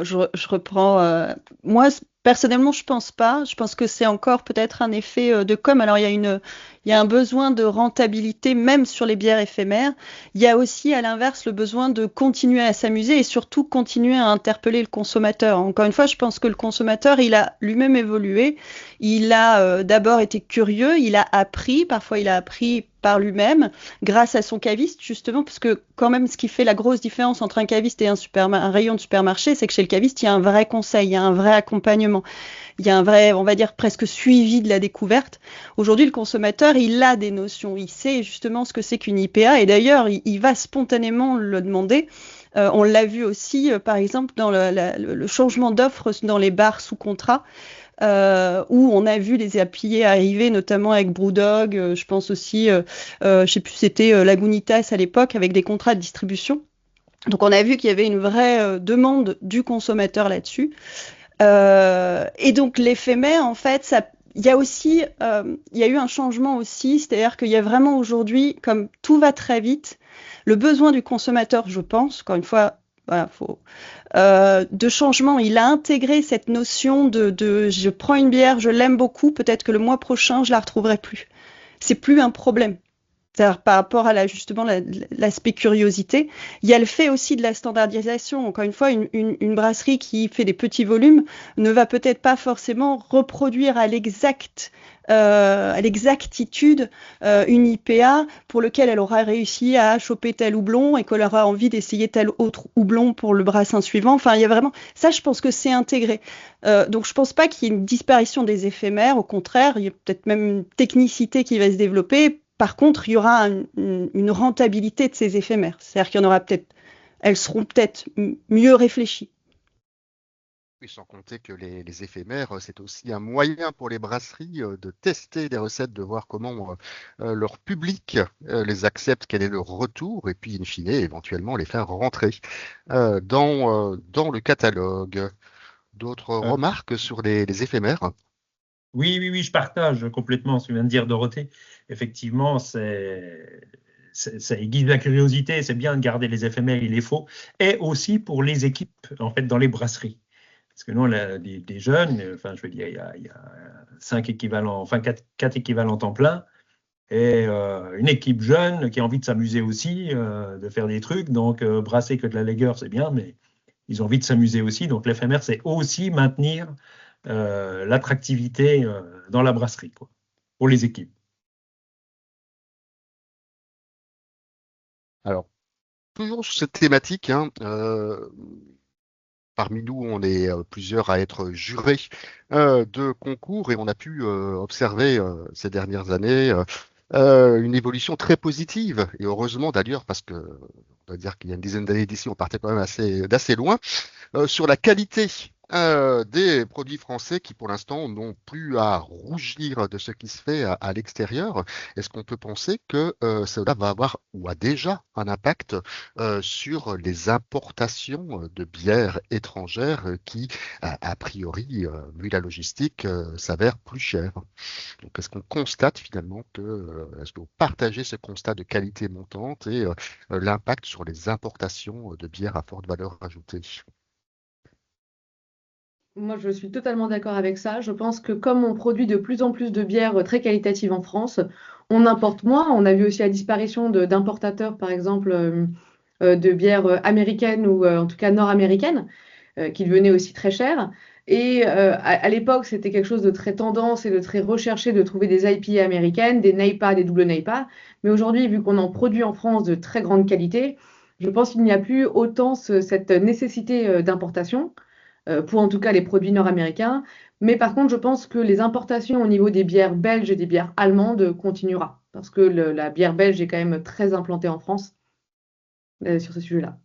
Je reprends. Moi, personnellement, je pense pas. Je pense que c'est encore peut-être un effet de com. Alors, il y a un besoin de rentabilité, même sur les bières éphémères. Il y a aussi, à l'inverse, le besoin de continuer à s'amuser et surtout continuer à interpeller le consommateur. Encore une fois, je pense que le consommateur, il a lui-même évolué. Il a d'abord été curieux, il a appris. Parfois, il a appris par lui-même, grâce à son caviste, justement, parce que quand même, ce qui fait la grosse différence entre un caviste et un rayon de supermarché, c'est que chez le caviste, il y a un vrai conseil, il y a un vrai accompagnement, il y a un vrai, on va dire, presque suivi de la découverte. Aujourd'hui, le consommateur, il a des notions, il sait justement ce que c'est qu'une IPA, et d'ailleurs, il va spontanément le demander. On l'a vu aussi, par exemple, dans le changement d'offre dans les bars sous contrat. Où on a vu les appuyés arriver, notamment avec Brewdog, je pense aussi, je sais plus, c'était Lagunitas à l'époque, avec des contrats de distribution. Donc on a vu qu'il y avait une vraie demande du consommateur là-dessus. Et donc l'éphémère, en fait, il y a aussi, il y a eu un changement aussi, c'est-à-dire qu'il y a vraiment aujourd'hui, comme tout va très vite, le besoin du consommateur, je pense, encore une fois, voilà, de changement. Il a intégré cette notion de je prends une bière, je l'aime beaucoup, peut-être que le mois prochain, je la retrouverai plus. C'est plus un problème. C'est-à-dire par rapport à justement l'aspect curiosité. Il y a le fait aussi de la standardisation. Encore une fois, une brasserie qui fait des petits volumes ne va peut-être pas forcément reproduire à l'exactitude une IPA pour lequel elle aura réussi à choper tel houblon et qu'elle aura envie d'essayer tel autre houblon pour le brassin suivant. Enfin, il y a vraiment ça, je pense que c'est intégré. Donc, je pense pas qu'il y ait une disparition des éphémères. Au contraire, il y a peut-être même une technicité qui va se développer. Par contre, il y aura une rentabilité de ces éphémères. C'est-à-dire qu'il y en aura peut-être, elles seront peut-être mieux réfléchies. Oui, sans compter que les éphémères, c'est aussi un moyen pour les brasseries de tester des recettes, de voir comment leur public les accepte, quel est le retour, et puis, in fine, éventuellement les faire rentrer dans le catalogue. D'autres Euh, remarques sur les éphémères? oui, je partage complètement ce que vient de dire Dorothée. Effectivement, ça aiguise la curiosité, c'est bien de garder les éphémères, il les faut, et aussi pour les équipes, en fait, dans les brasseries. Parce que nous, on a des jeunes, enfin, je veux dire, il y a 5 équivalents, enfin 4 équivalents temps plein, et une équipe jeune qui a envie de s'amuser aussi, de faire des trucs. Donc, brasser que de la lager, c'est bien, mais ils ont envie de s'amuser aussi. Donc, l'éphémère, c'est aussi maintenir l'attractivité dans la brasserie, quoi, pour les équipes. Alors, toujours sur cette thématique, hein, parmi nous, on est plusieurs à être jurés de concours et on a pu observer ces dernières années une évolution très positive. Et heureusement d'ailleurs, parce que on va dire qu'il y a une dizaine d'années d'ici, on partait quand même d'assez loin sur la qualité des produits français qui, pour l'instant, n'ont plus à rougir de ce qui se fait à l'extérieur. Est-ce qu'on peut penser que cela va avoir ou a déjà un impact sur les importations de bières étrangères qui, a priori, vu la logistique, s'avèrent plus chères? Donc, est-ce qu'on constate finalement est-ce que vous partagez ce constat de qualité montante et l'impact sur les importations de bières à forte valeur ajoutée? Moi, je suis totalement d'accord avec ça. Je pense que comme on produit de plus en plus de bières très qualitatives en France, on importe moins. On a vu aussi la disparition d'importateurs, par exemple, de bières américaines ou en tout cas nord-américaines, qui devenaient aussi très chères. Et à l'époque, c'était quelque chose de très tendance et de très recherché de trouver des IPA américaines, des NEIPA, des double NEIPA. Mais aujourd'hui, vu qu'on en produit en France de très grande qualité, je pense qu'il n'y a plus autant cette nécessité d'importation pour en tout cas les produits nord-américains. Mais par contre, je pense que les importations au niveau des bières belges et des bières allemandes continuera, parce que la bière belge est quand même très implantée en France sur ce sujet-là.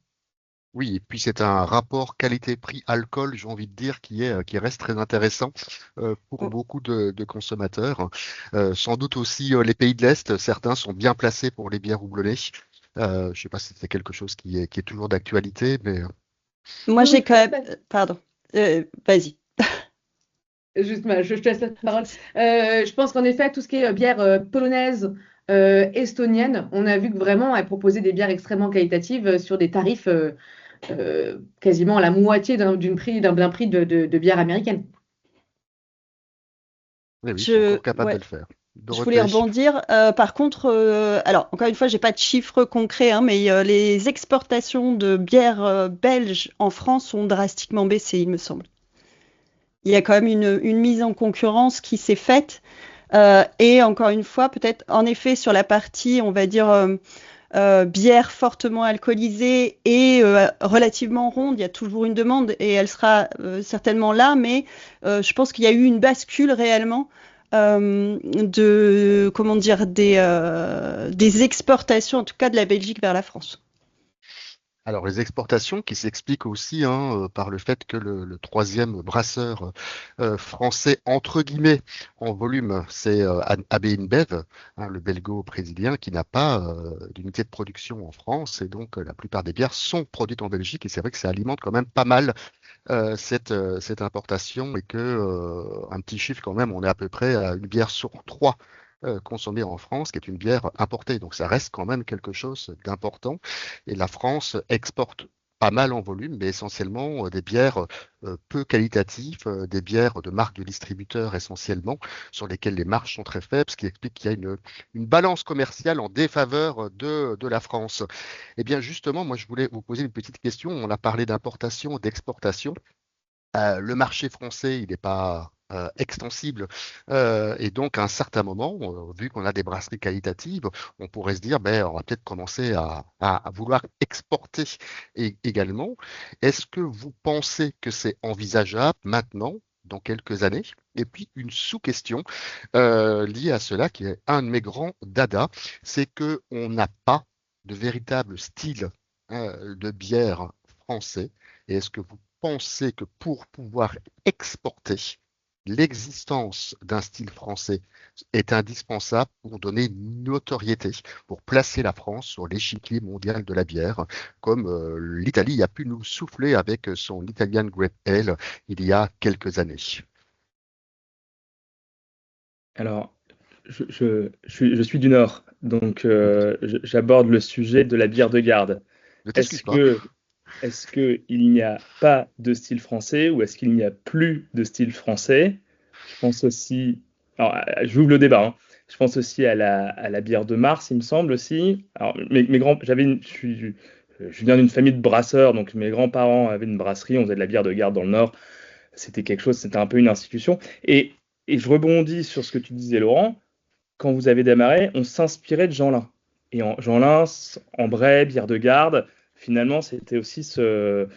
Oui, et puis c'est un rapport qualité-prix-alcool, j'ai envie de dire, qui reste très intéressant pour Oh. beaucoup de consommateurs. Sans doute aussi les pays de l'Est, certains sont bien placés pour les bières houblonnées. Je ne sais pas si c'est quelque chose qui est toujours d'actualité, mais Moi, Oui, j'ai oui, quand même. bah, Pardon. Vas-y. juste, je te laisse la parole. Je pense qu'en effet, tout ce qui est bière polonaise, estonienne, on a vu que vraiment, elle proposait des bières extrêmement qualitatives sur des tarifs quasiment à la moitié d'un prix de bière américaine. oui, ils sont Je, encore capables de ouais, le faire. je voulais Dorothée. rebondir. Par contre, alors encore une fois, j'ai pas de chiffres concrets, hein, mais les exportations de bières belges en France ont drastiquement baissé, il me semble. Il y a quand même une mise en concurrence qui s'est faite. Et encore une fois, peut-être en effet sur la partie, on va dire, bière fortement alcoolisée et relativement ronde, il y a toujours une demande et elle sera certainement là, mais je pense qu'il y a eu une bascule réellement de, comment dire, des exportations, en tout cas de la Belgique vers la France. Alors, les exportations qui s'expliquent aussi par le fait que le troisième brasseur français, entre guillemets, en volume, c'est AB InBev, hein, le belgo-brésilien, qui n'a pas d'unité de production en France. Et donc, la plupart des bières sont produites en Belgique. Et c'est vrai que ça alimente quand même pas mal cette importation. Et que, un petit chiffre quand même, on est à peu près à une bière sur trois consommée en France, qui est une bière importée. Donc, ça reste quand même quelque chose d'important. Et la France exporte pas mal en volume, mais essentiellement des bières peu qualitatives, des bières de marques de distributeurs essentiellement, sur lesquelles les marges sont très faibles, ce qui explique qu'il y a une balance commerciale en défaveur de la France. Eh bien justement, moi je voulais vous poser une petite question. On a parlé d'importation, d'exportation. Le marché français, il n'est pas extensible. Et donc, à un certain moment, vu qu'on a des brasseries qualitatives, on pourrait se dire, ben, on va peut-être commencer à vouloir exporter également. Est-ce que vous pensez que c'est envisageable maintenant, dans quelques années? Et puis, une sous-question liée à cela, qui est un de mes grands dada, c'est qu'on n'a pas de véritable style de bière français. Et est-ce que vous pensez que pour pouvoir exporter, l'existence d'un style français est indispensable pour donner une notoriété, pour placer la France sur l'échiquier mondial de la bière, comme l'Italie a pu nous souffler avec son Italian Grape Ale il y a quelques années. Alors, je suis du Nord, donc j'aborde le sujet de la bière de garde. Ne t'excuse Est-ce pas. que, est-ce qu'il n'y a pas de style français ou est-ce qu'il n'y a plus de style français? Je pense aussi, alors j'ouvre le débat, hein. Je pense aussi à la bière de Mars, il me semble aussi. Alors, mes grands, je viens d'une famille de brasseurs, donc mes grands-parents avaient une brasserie, on faisait de la bière de garde dans le Nord. C'était quelque chose, c'était un peu une institution. Et je rebondis sur ce que tu disais, Laurent. Quand vous avez démarré, on s'inspirait de Jeanlin. Et Jeanlin, Ambray, bière de garde, finalement, c'était aussi ce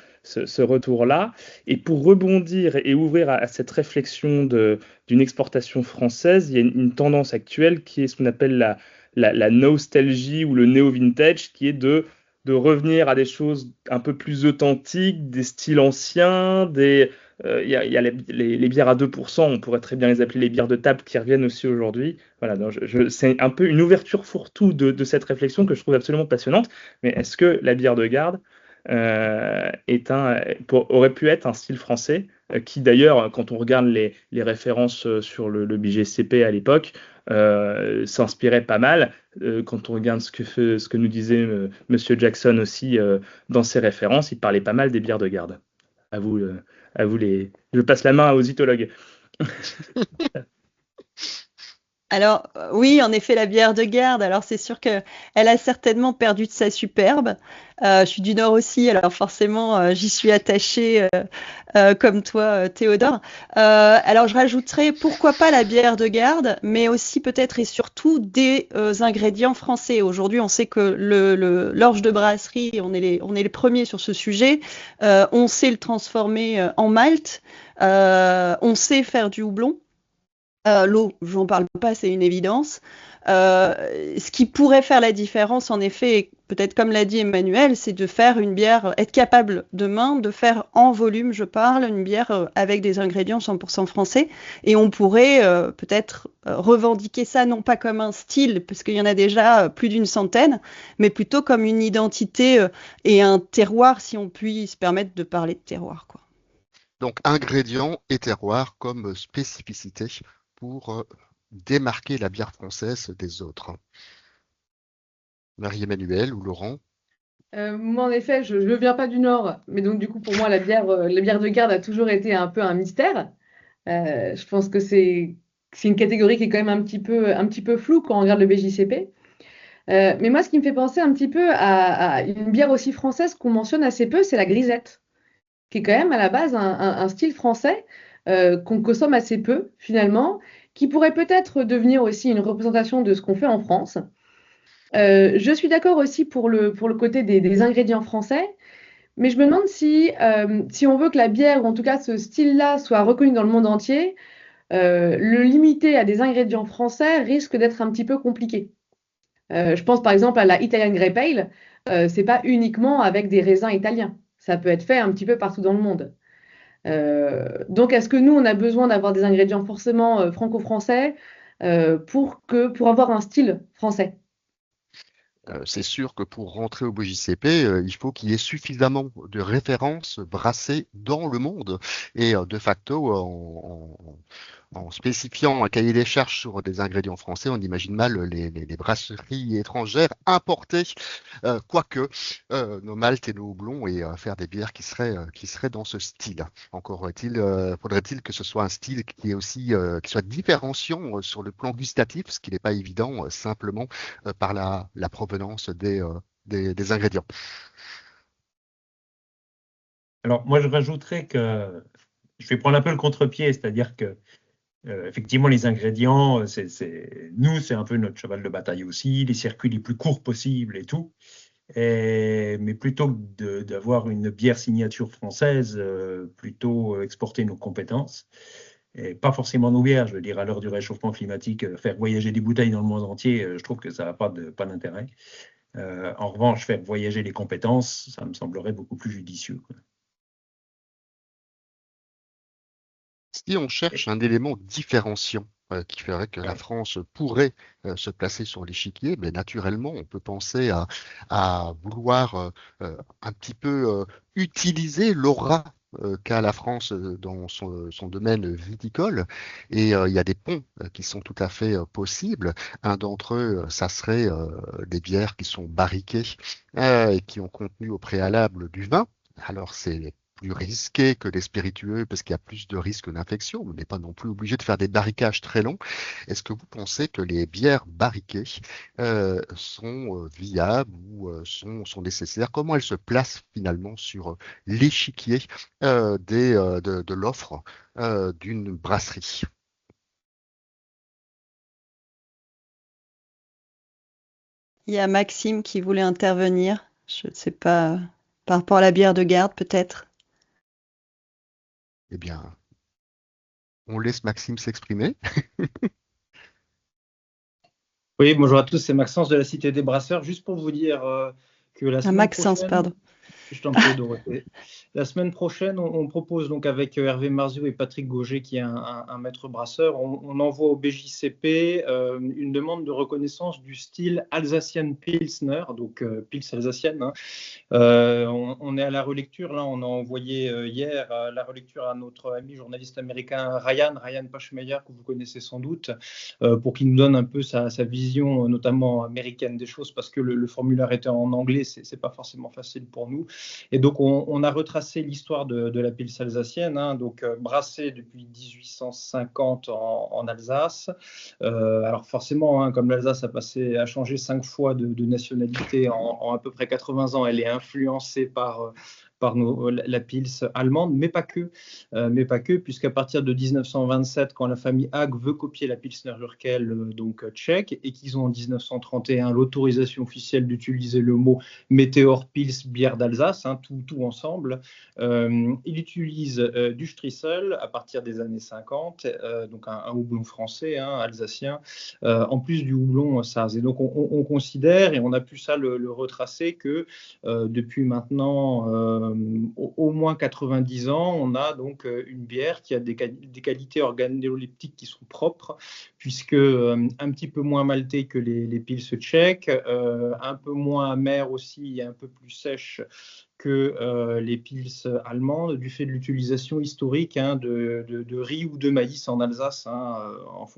retour-là. Et pour rebondir et ouvrir à cette réflexion d'une exportation française, il y a une tendance actuelle qui est ce qu'on appelle la nostalgie ou le néo-vintage, qui est de revenir à des choses un peu plus authentiques, des styles anciens, il y a les bières à 2%, on pourrait très bien les appeler les bières de table qui reviennent aussi aujourd'hui. Voilà, donc c'est un peu une ouverture fourre-tout de cette réflexion que je trouve absolument passionnante. Mais est-ce que la bière de garde aurait pu être un style français qui d'ailleurs, quand on regarde les références sur le BGCP à l'époque, s'inspirait pas mal. Quand on regarde ce que nous disait Monsieur Jackson aussi dans ses références, il parlait pas mal des bières de garde. À vous, je passe la main aux zytologues. Alors oui, en effet, la bière de garde. Alors c'est sûr qu'elle a certainement perdu de sa superbe. Je suis du Nord aussi, alors forcément j'y suis attachée comme toi, Théodore. Alors je rajouterais pourquoi pas la bière de garde, mais aussi peut-être et surtout des ingrédients français. Aujourd'hui, on sait que l'orge de brasserie, on est les premiers sur ce sujet. On sait le transformer en malt. On sait faire du houblon. L'eau, j'en parle pas, c'est une évidence. Ce qui pourrait faire la différence, en effet, peut-être comme l'a dit Emmanuel, c'est de faire une bière, être capable demain de faire en volume, je parle, une bière avec des ingrédients 100% français. Et on pourrait peut-être revendiquer ça, non pas comme un style, parce qu'il y en a déjà plus d'une centaine, mais plutôt comme une identité et un terroir, si on peut se permettre de parler de terroir, quoi. Donc, ingrédients et terroirs comme spécificité pour démarquer la bière française des autres. Marie-Emmanuelle ou Laurent? Moi, en effet, je ne viens pas du Nord, mais donc du coup, pour moi, la bière de garde a toujours été un peu un mystère. Je pense que c'est une catégorie qui est quand même un petit peu floue quand on regarde le BJCP. Mais moi, ce qui me fait penser un petit peu à une bière aussi française qu'on mentionne assez peu, c'est la grisette, qui est quand même à la base un style français qu'on consomme assez peu finalement, qui pourrait peut-être devenir aussi une représentation de ce qu'on fait en France. Je suis d'accord aussi pour le côté des ingrédients français, mais je me demande si on veut que la bière, ou en tout cas ce style-là, soit reconnu dans le monde entier, le limiter à des ingrédients français risque d'être un petit peu compliqué. Je pense par exemple à la Italian Grey Pale, c'est pas uniquement avec des raisins italiens, ça peut être fait un petit peu partout dans le monde. Donc est-ce que nous, on a besoin d'avoir des ingrédients forcément franco-français pour avoir un style français? C'est sûr que pour rentrer au BJCP, il faut qu'il y ait suffisamment de références brassées dans le monde. Et de facto, en spécifiant un cahier des charges sur des ingrédients français, on imagine mal les brasseries étrangères importer, quoique nos maltes et nos houblons, et faire des bières qui seraient dans ce style. Encore faudrait-il que ce soit un style qui est aussi qui soit différenciant sur le plan gustatif, ce qui n'est pas évident simplement par la provenance des ingrédients. Alors, moi, je rajouterais que je vais prendre un peu le contre-pied, c'est-à-dire que effectivement, les ingrédients, c'est un peu notre cheval de bataille aussi, les circuits les plus courts possibles et tout. Mais plutôt que d'avoir une bière signature française, plutôt exporter nos compétences. Et pas forcément nos bières, je veux dire, à l'heure du réchauffement climatique, faire voyager des bouteilles dans le monde entier, je trouve que ça n'a pas d'intérêt. En revanche, faire voyager les compétences, ça me semblerait beaucoup plus judicieux, quoi. Si on cherche un élément différenciant qui ferait que la France pourrait se placer sur l'échiquier, mais naturellement, on peut penser à vouloir un petit peu utiliser l'aura qu'a la France dans son domaine viticole. Et il y a des ponts qui sont tout à fait possibles. Un d'entre eux, ça serait des bières qui sont barriquées et qui ont contenu au préalable du vin. Alors, c'est plus risqué que les spiritueux parce qu'il y a plus de risques d'infection. On n'est pas non plus obligé de faire des barricages très longs. Est-ce que vous pensez que les bières barriquées sont viables ou sont nécessaires? Comment elles se placent finalement sur l'échiquier de l'offre d'une brasserie? Il y a Maxime qui voulait intervenir. Je ne sais pas, par rapport à la bière de garde, peut-être. Eh bien, on laisse Maxime s'exprimer. Oui, bonjour à tous, c'est Maxence de la Cité des Brasseurs. Juste pour vous dire que la semaine Maxence, prochaine, pardon. je t'en prie, Dorothée. La semaine prochaine, on propose donc avec Hervé Marziou et Patrick Gauger, qui est un maître brasseur, on envoie au BJCP une demande de reconnaissance du style Alsacian Pilsner, donc Pils alsacienne, hein. On est à la relecture, là, on a envoyé hier la relecture à notre ami journaliste américain Ryan Pachmeyer, que vous connaissez sans doute, pour qu'il nous donne un peu sa vision, notamment américaine des choses, parce que le formulaire était en anglais, c'est pas forcément facile pour nous. Et donc, on a retracé l'histoire de la Pils alsacienne, hein, donc brassée depuis 1850 en Alsace. Alors forcément, hein, comme l'Alsace a changé 5 fois de nationalité en à peu près 80 ans, elle est influencée par la Pils allemande, mais pas que, puisqu'à partir de 1927, quand la famille Haag veut copier la Pilsner Urquell, donc tchèque, et qu'ils ont en 1931 l'autorisation officielle d'utiliser le mot Météor Pils bière d'Alsace, hein, tout ensemble, il utilise du Strissel à partir des années 50, donc un houblon français, hein, alsacien, en plus du houblon Saz. Et donc on considère, et on a pu ça le retracer, que depuis maintenant au moins 90 ans, on a donc une bière qui a des qualités organoleptiques qui sont propres, puisque un petit peu moins maltée que les pils tchèques, un peu moins amère aussi et un peu plus sèche que les pils allemandes, du fait de l'utilisation historique, hein, de riz ou de maïs en Alsace, hein,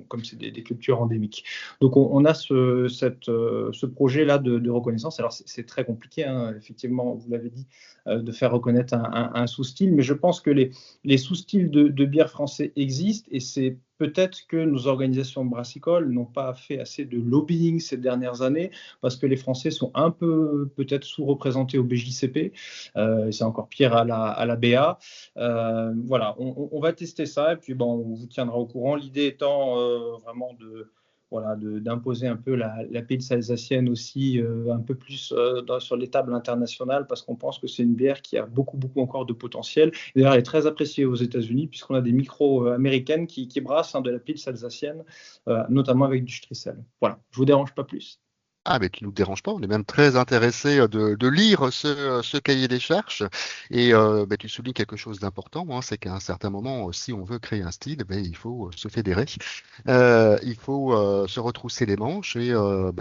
comme c'est des cultures endémiques. Donc on a ce projet-là de reconnaissance. Alors c'est très compliqué, hein, effectivement, vous l'avez dit, de faire reconnaître un sous-style, mais je pense que les sous-styles de bière français existent, et c'est peut-être que nos organisations brassicoles n'ont pas fait assez de lobbying ces dernières années, parce que les Français sont un peu peut-être sous-représentés au BJCP, c'est encore pire à la BA. Voilà, on va tester ça, et puis bon, on vous tiendra au courant. L'idée étant vraiment d'imposer un peu la Pils alsacienne aussi un peu plus sur les tables internationales, parce qu'on pense que c'est une bière qui a beaucoup encore de potentiel. D'ailleurs, elle est très appréciée aux États-Unis, puisqu'on a des micros américaines qui brassent, hein, de la Pils alsacienne, notamment avec du Strissel. Voilà, je vous dérange pas plus. Ah, mais tu nous déranges pas, on est même très intéressé de lire ce cahier des charges. Et tu soulignes quelque chose d'important, hein, c'est qu'à un certain moment, si on veut créer un style, il faut se fédérer, il faut se retrousser les manches, et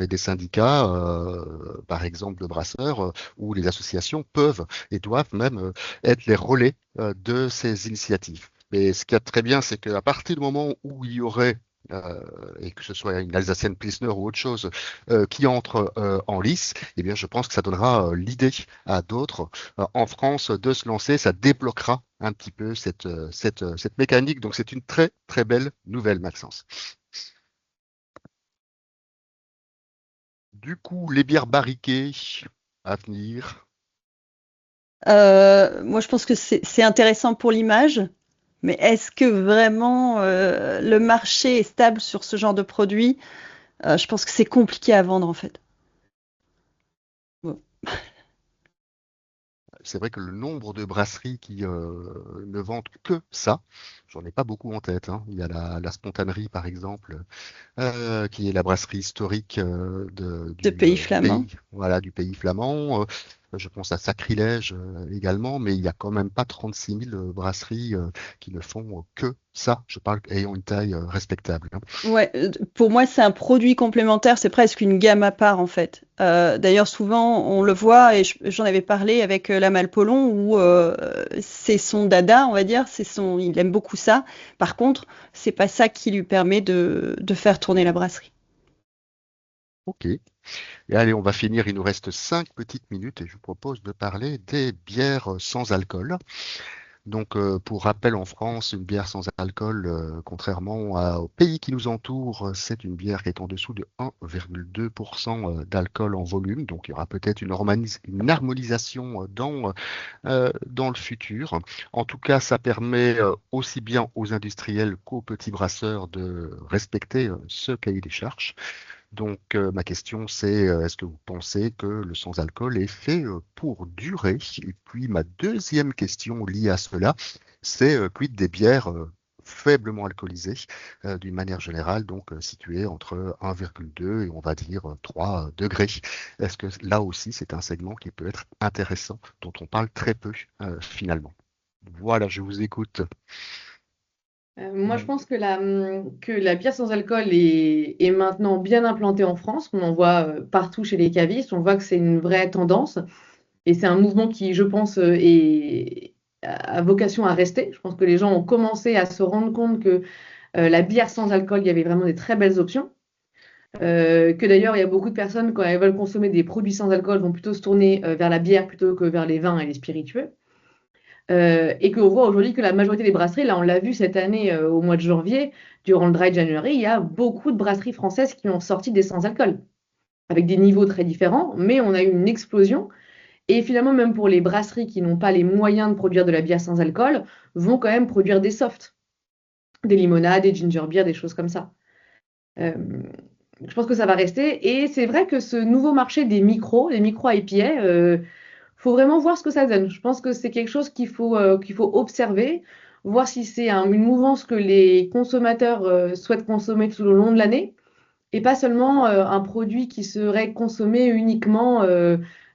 des syndicats, par exemple de brasseurs, ou les associations peuvent et doivent même être les relais de ces initiatives. Mais ce qu'il y a de très bien, c'est qu'à partir du moment où il y aurait et que ce soit une Alsacienne Pilsner ou autre chose qui entre en lice, eh bien, je pense que ça donnera l'idée à d'autres en France de se lancer. Ça débloquera un petit peu cette mécanique. Donc, c'est une très, très belle nouvelle, Maxence. Du coup, les bières barriquées à venir. Moi, je pense que c'est intéressant pour l'image. Mais est-ce que vraiment le marché est stable sur ce genre de produit? Je pense que c'est compliqué à vendre, en fait. Bon. C'est vrai que le nombre de brasseries qui ne vendent que ça, j'en ai pas beaucoup en tête, hein. Il y a la Spontanerie, par exemple, qui est la brasserie historique De pays flamands. Du pays flamand. Je pense à Sacrilège également, mais il n'y a quand même pas 36 000 brasseries qui ne font que ça. Je parle ayant une taille respectable, hein. Ouais, pour moi, c'est un produit complémentaire, c'est presque une gamme à part, en fait. D'ailleurs, souvent, on le voit, et j'en avais parlé avec la Malpolon, où c'est son dada, on va dire, il aime beaucoup ça. Par contre, c'est pas ça qui lui permet de faire tourner la brasserie. Ok. Et allez, on va finir. Il nous reste 5 petites minutes et je vous propose de parler des bières sans alcool. Donc, pour rappel, en France, une bière sans alcool, contrairement aux pays qui nous entourent, c'est une bière qui est en dessous de 1,2% d'alcool en volume. Donc, il y aura peut-être une harmonisation dans le futur. En tout cas, ça permet aussi bien aux industriels qu'aux petits brasseurs de respecter ce cahier des charges. Donc, ma question, c'est est-ce que vous pensez que le sans-alcool est fait pour durer? Et puis, ma deuxième question liée à cela, c'est quid des bières faiblement alcoolisées d'une manière générale, donc situées entre 1,2 et on va dire 3 degrés. Est-ce que là aussi, c'est un segment qui peut être intéressant, dont on parle très peu finalement? Voilà, je vous écoute. Moi, je pense que la bière sans alcool est maintenant bien implantée en France. On en voit partout chez les cavistes. On voit que c'est une vraie tendance. Et c'est un mouvement qui, je pense, a vocation à rester. Je pense que les gens ont commencé à se rendre compte que la bière sans alcool, il y avait vraiment des très belles options. Que d'ailleurs, il y a beaucoup de personnes, quand elles veulent consommer des produits sans alcool, vont plutôt se tourner vers la bière plutôt que vers les vins et les spiritueux. Et qu'on voit aujourd'hui que la majorité des brasseries, là on l'a vu cette année au mois de janvier, durant le Dry January, il y a beaucoup de brasseries françaises qui ont sorti des sans-alcool, avec des niveaux très différents, mais on a eu une explosion. Et finalement, même pour les brasseries qui n'ont pas les moyens de produire de la bière sans alcool, vont quand même produire des softs, des limonades, des ginger beer, des choses comme ça. Je pense que ça va rester. Et c'est vrai que ce nouveau marché des micros, les micros IPA, faut vraiment voir ce que ça donne. Je pense que c'est quelque chose qu'il faut observer, voir si c'est une mouvance que les consommateurs souhaitent consommer tout au long de l'année, et pas seulement un produit qui serait consommé uniquement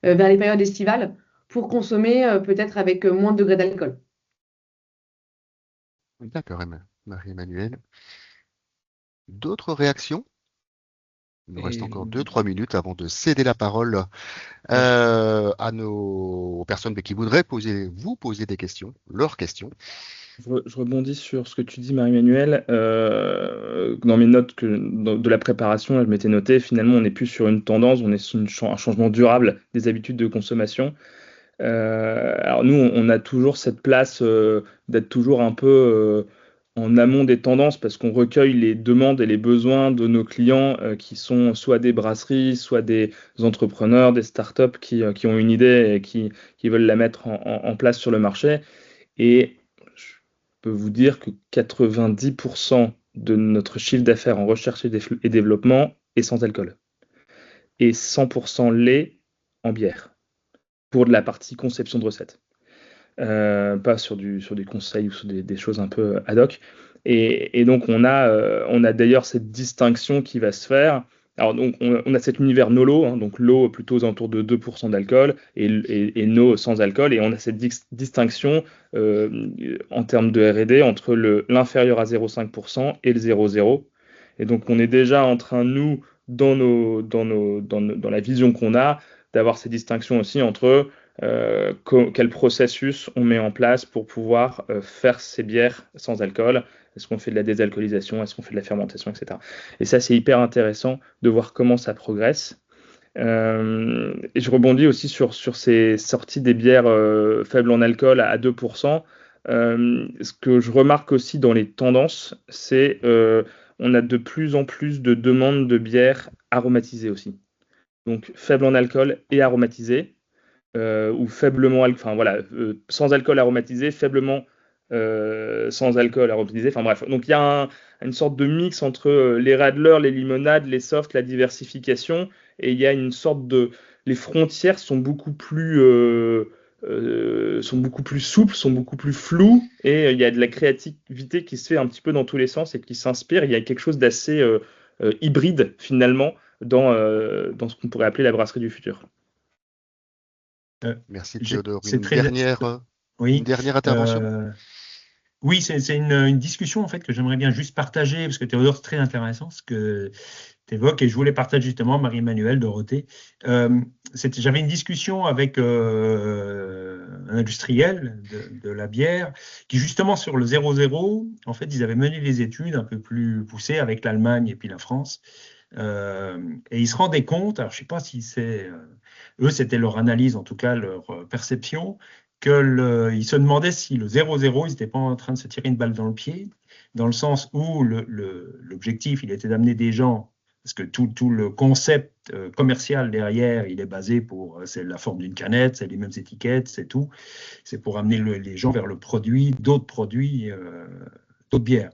vers les périodes estivales pour consommer peut-être avec moins de degrés d'alcool. D'accord, Marie-Emmanuelle. D'autres réactions? Il nous reste encore 2-3 minutes avant de céder la parole aux personnes qui voudraient vous poser des questions, leurs questions. Je rebondis sur ce que tu dis, Marie-Emmanuelle. Dans mes notes de la préparation, je m'étais noté, finalement, on n'est plus sur une tendance, on est sur un changement durable des habitudes de consommation. Alors nous, on a toujours cette place d'être toujours un peu en amont des tendances parce qu'on recueille les demandes et les besoins de nos clients qui sont soit des brasseries, soit des entrepreneurs, des startups qui ont une idée et qui veulent la mettre en place sur le marché. Et je peux vous dire que 90% de notre chiffre d'affaires en recherche et développement est sans alcool. Et 100% l'est en bière, pour de la partie conception de recettes. Pas sur des conseils ou sur des choses un peu ad hoc. Et donc, on a d'ailleurs cette distinction qui va se faire. Alors, donc, on a cet univers Nolo, hein, donc l'eau plutôt aux alentours de 2% d'alcool et No sans alcool. Et on a cette distinction en termes de R&D entre l'inférieur à 0,5% et le 0,0. Et donc, on est déjà en train, nous, dans la vision qu'on a, d'avoir ces distinctions aussi entre quel processus on met en place pour pouvoir faire ces bières sans alcool. Est-ce qu'on fait de la désalcoolisation? Est-ce qu'on fait de la fermentation, etc. Et ça, c'est hyper intéressant de voir comment ça progresse. Et je rebondis aussi sur ces sorties des bières faibles en alcool à 2%. Ce que je remarque aussi dans les tendances, c'est on a de plus en plus de demandes de bières aromatisées aussi. Donc faibles en alcool et aromatisées. Ou faiblement, sans alcool aromatisé, faiblement sans alcool aromatisé. Enfin bref, donc il y a une sorte de mix entre les radlers, les limonades, les softs, la diversification, et il y a une sorte les frontières sont beaucoup plus souples, sont beaucoup plus floues, et il y a de la créativité qui se fait un petit peu dans tous les sens et qui s'inspire. Il y a quelque chose d'assez hybride finalement dans ce qu'on pourrait appeler la brasserie du futur. Merci Théodore. Une dernière intervention. Oui, c'est une discussion en fait que j'aimerais bien juste partager parce que Théodore, c'est très intéressant ce que tu évoques et je voulais partager justement Marie-Emmanuelle, Dorothée. J'avais une discussion avec un industriel de la bière qui justement sur le 0,0, en fait, ils avaient mené des études un peu plus poussées avec l'Allemagne et puis la France. Et ils se rendaient compte, alors je ne sais pas si c'est eux, c'était leur analyse, en tout cas leur perception, qu'ils se demandaient si le 0,0, ils n'étaient pas en train de se tirer une balle dans le pied, dans le sens où l'objectif, il était d'amener des gens, parce que tout le concept commercial derrière, il est basé c'est la forme d'une canette, c'est les mêmes étiquettes, c'est tout. C'est pour amener les gens vers d'autres produits, d'autres bières.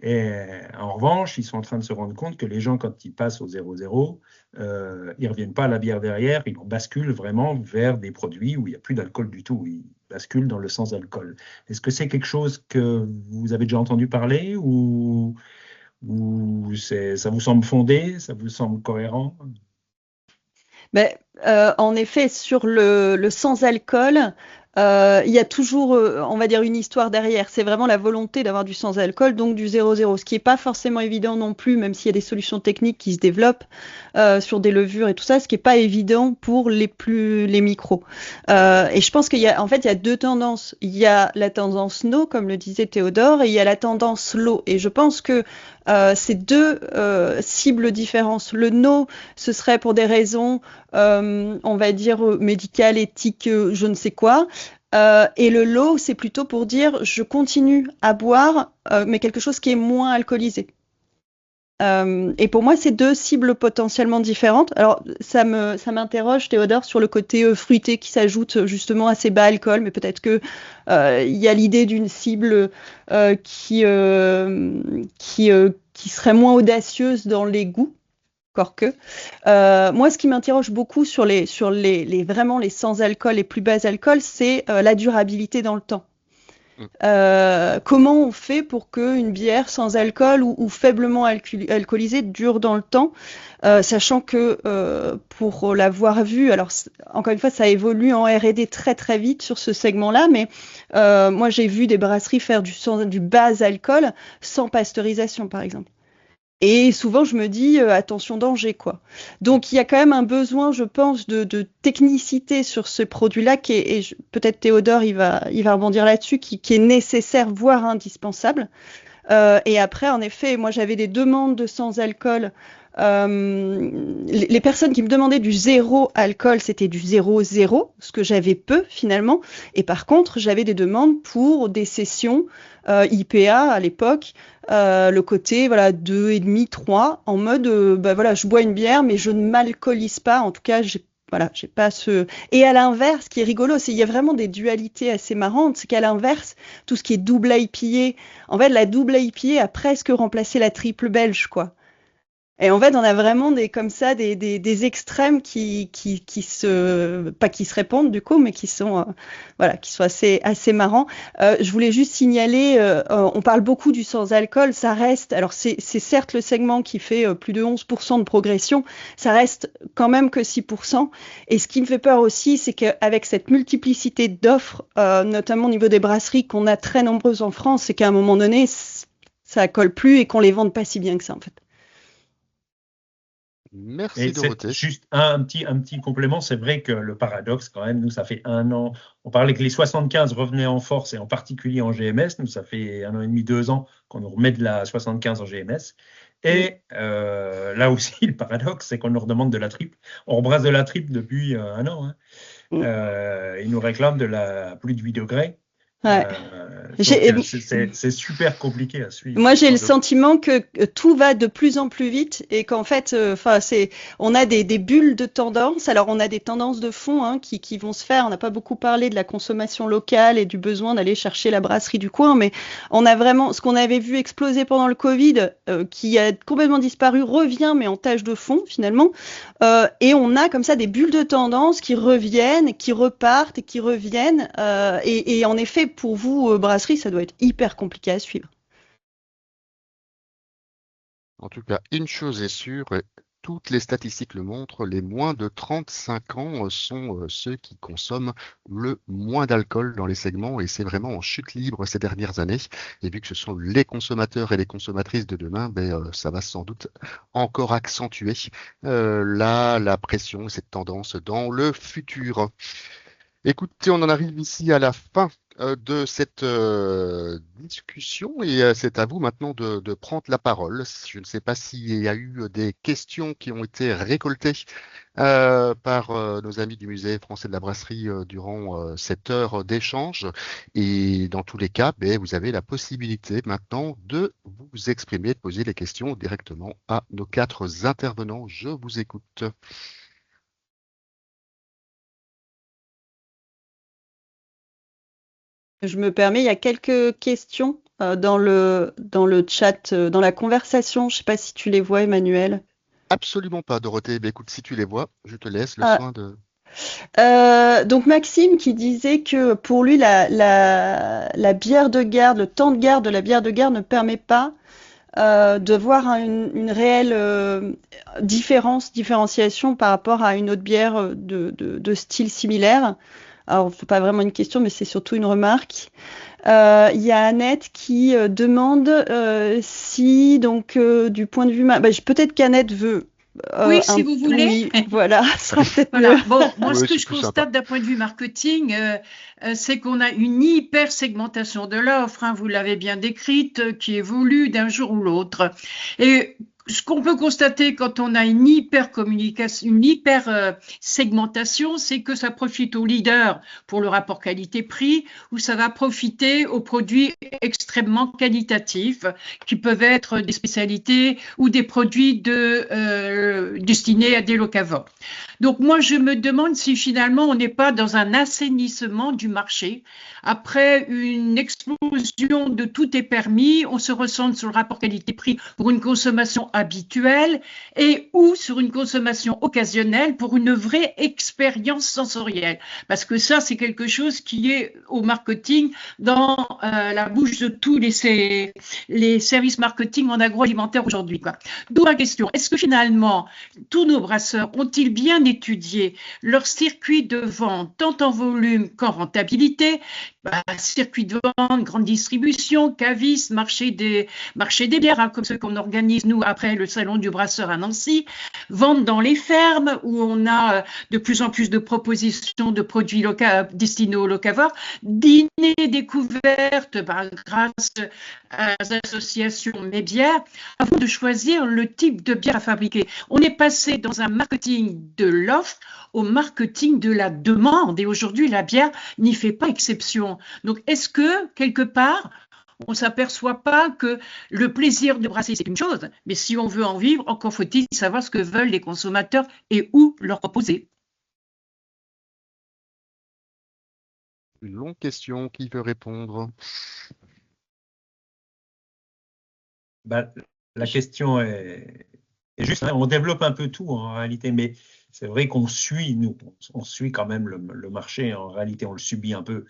Et en revanche, ils sont en train de se rendre compte que les gens, quand ils passent au 0,0, ils ne reviennent pas à la bière derrière, ils basculent vraiment vers des produits où il n'y a plus d'alcool du tout. Ils basculent dans le sans-alcool. Est-ce que c'est quelque chose que vous avez déjà entendu parler ou ça vous semble fondé, ça vous semble cohérent? En effet, sur le sans-alcool, il y a toujours, on va dire, une histoire derrière. C'est vraiment la volonté d'avoir du sans-alcool, donc du 0,0, ce qui n'est pas forcément évident non plus, même s'il y a des solutions techniques qui se développent sur des levures et tout ça, ce qui n'est pas évident pour les micros. Et je pense qu'il y a deux tendances. Il y a la tendance no, comme le disait Théodore, et il y a la tendance low. Et je pense que c'est deux cibles différentes. Le no, ce serait pour des raisons, on va dire, médicales, éthiques, je ne sais quoi. Et le low, c'est plutôt pour dire je continue à boire, mais quelque chose qui est moins alcoolisé. Et pour moi, c'est deux cibles potentiellement différentes. Alors, ça m'interroge, Théodore, sur le côté fruité qui s'ajoute justement à ces bas alcool, mais peut-être que il y a l'idée d'une cible qui serait moins audacieuse dans les goûts. Encore que. Moi, ce qui m'interroge beaucoup sur vraiment les sans alcool, les plus bas alcool, c'est la durabilité dans le temps. Comment on fait pour qu'une bière sans alcool ou faiblement alcoolisée dure dans le temps, sachant que pour l'avoir vu, alors encore une fois, ça évolue en R&D très très vite sur ce segment-là, mais moi j'ai vu des brasseries faire du bas alcool sans pasteurisation, par exemple. Et souvent, je me dis, attention, danger, quoi. Donc, il y a quand même un besoin, je pense, de technicité sur ce produit-là, peut-être Théodore, il va rebondir là-dessus, qui est nécessaire, voire indispensable. Et après, en effet, moi, j'avais des demandes de sans-alcool. Les personnes qui me demandaient du zéro alcool, c'était du 0,0, ce que j'avais peu, finalement. Et par contre, j'avais des demandes pour des sessions IPA à l'époque, le côté 2,5, 3, en mode je bois une bière, mais je ne m'alcoolise pas. En tout cas, j'ai pas ce. Et à l'inverse, ce qui est rigolo, c'est qu'il y a vraiment des dualités assez marrantes. C'est qu'à l'inverse, tout ce qui est double IPA, en fait, la double IPA a presque remplacé la triple belge, quoi. Et en fait, on a vraiment des extrêmes qui se répondent du coup, mais qui sont assez marrants. Je voulais juste signaler, on parle beaucoup du sans-alcool, ça reste, alors c'est certes le segment qui fait plus de 11% de progression, ça reste quand même que 6%. Et ce qui me fait peur aussi, c'est qu'avec cette multiplicité d'offres, notamment au niveau des brasseries qu'on a très nombreuses en France, c'est qu'à un moment donné, ça colle plus et qu'on les vende pas si bien que ça en fait. Merci Dorothée. Juste un petit complément, c'est vrai que le paradoxe quand même, nous ça fait 1 an, on parlait que les 75 revenaient en force et en particulier en GMS, nous ça fait 1 an et demi, 2 ans qu'on nous remet de la 75 en GMS. Et là aussi le paradoxe c'est qu'on nous redemande de la triple, on rebrasse de la triple depuis 1 an. Ils nous réclament de la plus de 8 degrés. Ouais. C'est super compliqué à suivre. Moi, j'ai le sentiment que tout va de plus en plus vite et qu'en fait, on a des bulles de tendance. Alors, on a des tendances de fond qui vont se faire. On n'a pas beaucoup parlé de la consommation locale et du besoin d'aller chercher la brasserie du coin, mais on a vraiment ce qu'on avait vu exploser pendant le Covid, qui a complètement disparu, revient, mais en tâche de fond finalement. Et on a comme ça des bulles de tendance qui reviennent, qui repartent et qui reviennent. Et en effet, pour vous, brasserie, ça doit être hyper compliqué à suivre. En tout cas, une chose est sûre, toutes les statistiques le montrent, les moins de 35 ans sont ceux qui consomment le moins d'alcool dans les segments et c'est vraiment en chute libre ces dernières années. Et vu que ce sont les consommateurs et les consommatrices de demain, ça va sans doute encore accentuer la pression et cette tendance dans le futur. Écoutez, on en arrive ici à la fin de cette discussion et c'est à vous maintenant de prendre la parole. Je ne sais pas s'il y a eu des questions qui ont été récoltées par nos amis du Musée français de la brasserie durant cette heure d'échange. Et dans tous les cas, vous avez la possibilité maintenant de vous exprimer, de poser les questions directement à nos 4 intervenants. Je vous écoute. Je me permets, il y a quelques questions dans le chat, dans la conversation. Je ne sais pas si tu les vois, Emmanuel. Absolument pas, Dorothée. Écoute, si tu les vois, je te laisse le soin de... Donc Maxime qui disait que pour lui, la bière de garde, le temps de garde de la bière de garde ne permet pas de voir une réelle différenciation par rapport à une autre bière de style similaire. Alors, c'est pas vraiment une question, mais c'est surtout une remarque. Il y a Annette qui demande si, donc, du point de vue... peut-être qu'Annette veut Oui, si vous voulez. Oui, voilà, ça sera peut-être Voilà. mieux. Bon, moi, Oui, ce que c'est je plus constate d'un point de vue marketing, c'est qu'on a une hyper segmentation de l'offre, hein, vous l'avez bien décrite, qui évolue d'un jour ou l'autre. Et ce qu'on peut constater quand on a une hyper communication, une hyper segmentation, c'est que ça profite aux leaders pour le rapport qualité-prix, ou ça va profiter aux produits extrêmement qualitatifs, qui peuvent être des spécialités ou des produits destinés à des locavores. Donc moi, je me demande si finalement on n'est pas dans un assainissement du marché. Après une explosion de tout est permis, on se recentre sur le rapport qualité-prix pour une consommation habituelle et ou sur une consommation occasionnelle pour une vraie expérience sensorielle. Parce que ça, c'est quelque chose qui est au marketing dans la bouche de tous les services marketing en agroalimentaire aujourd'hui, quoi. D'où ma question, est-ce que finalement tous nos brasseurs ont-ils bien étudié leur circuit de vente, tant en volume qu'en rentabilité, circuit de vente, grande distribution, cavistes, marché des bières, hein, comme ceux qu'on organise nous après le salon du brasseur à Nancy, vente dans les fermes où on a de plus en plus de propositions de produits destinés aux locavores, dîner découverte grâce à l'association Mes Bières, avant de choisir le type de bière à fabriquer. On est passé dans un marketing de l'offre au marketing de la demande et aujourd'hui la bière n'y fait pas exception. Donc est-ce que quelque part on ne s'aperçoit pas que le plaisir de brasser c'est une chose, mais si on veut en vivre, encore faut-il savoir ce que veulent les consommateurs et où leur proposer. Une longue question, qui veut répondre? La question est juste, hein, on développe un peu tout en réalité, mais c'est vrai qu'on suit, nous, on suit quand même le marché, en réalité on le subit un peu.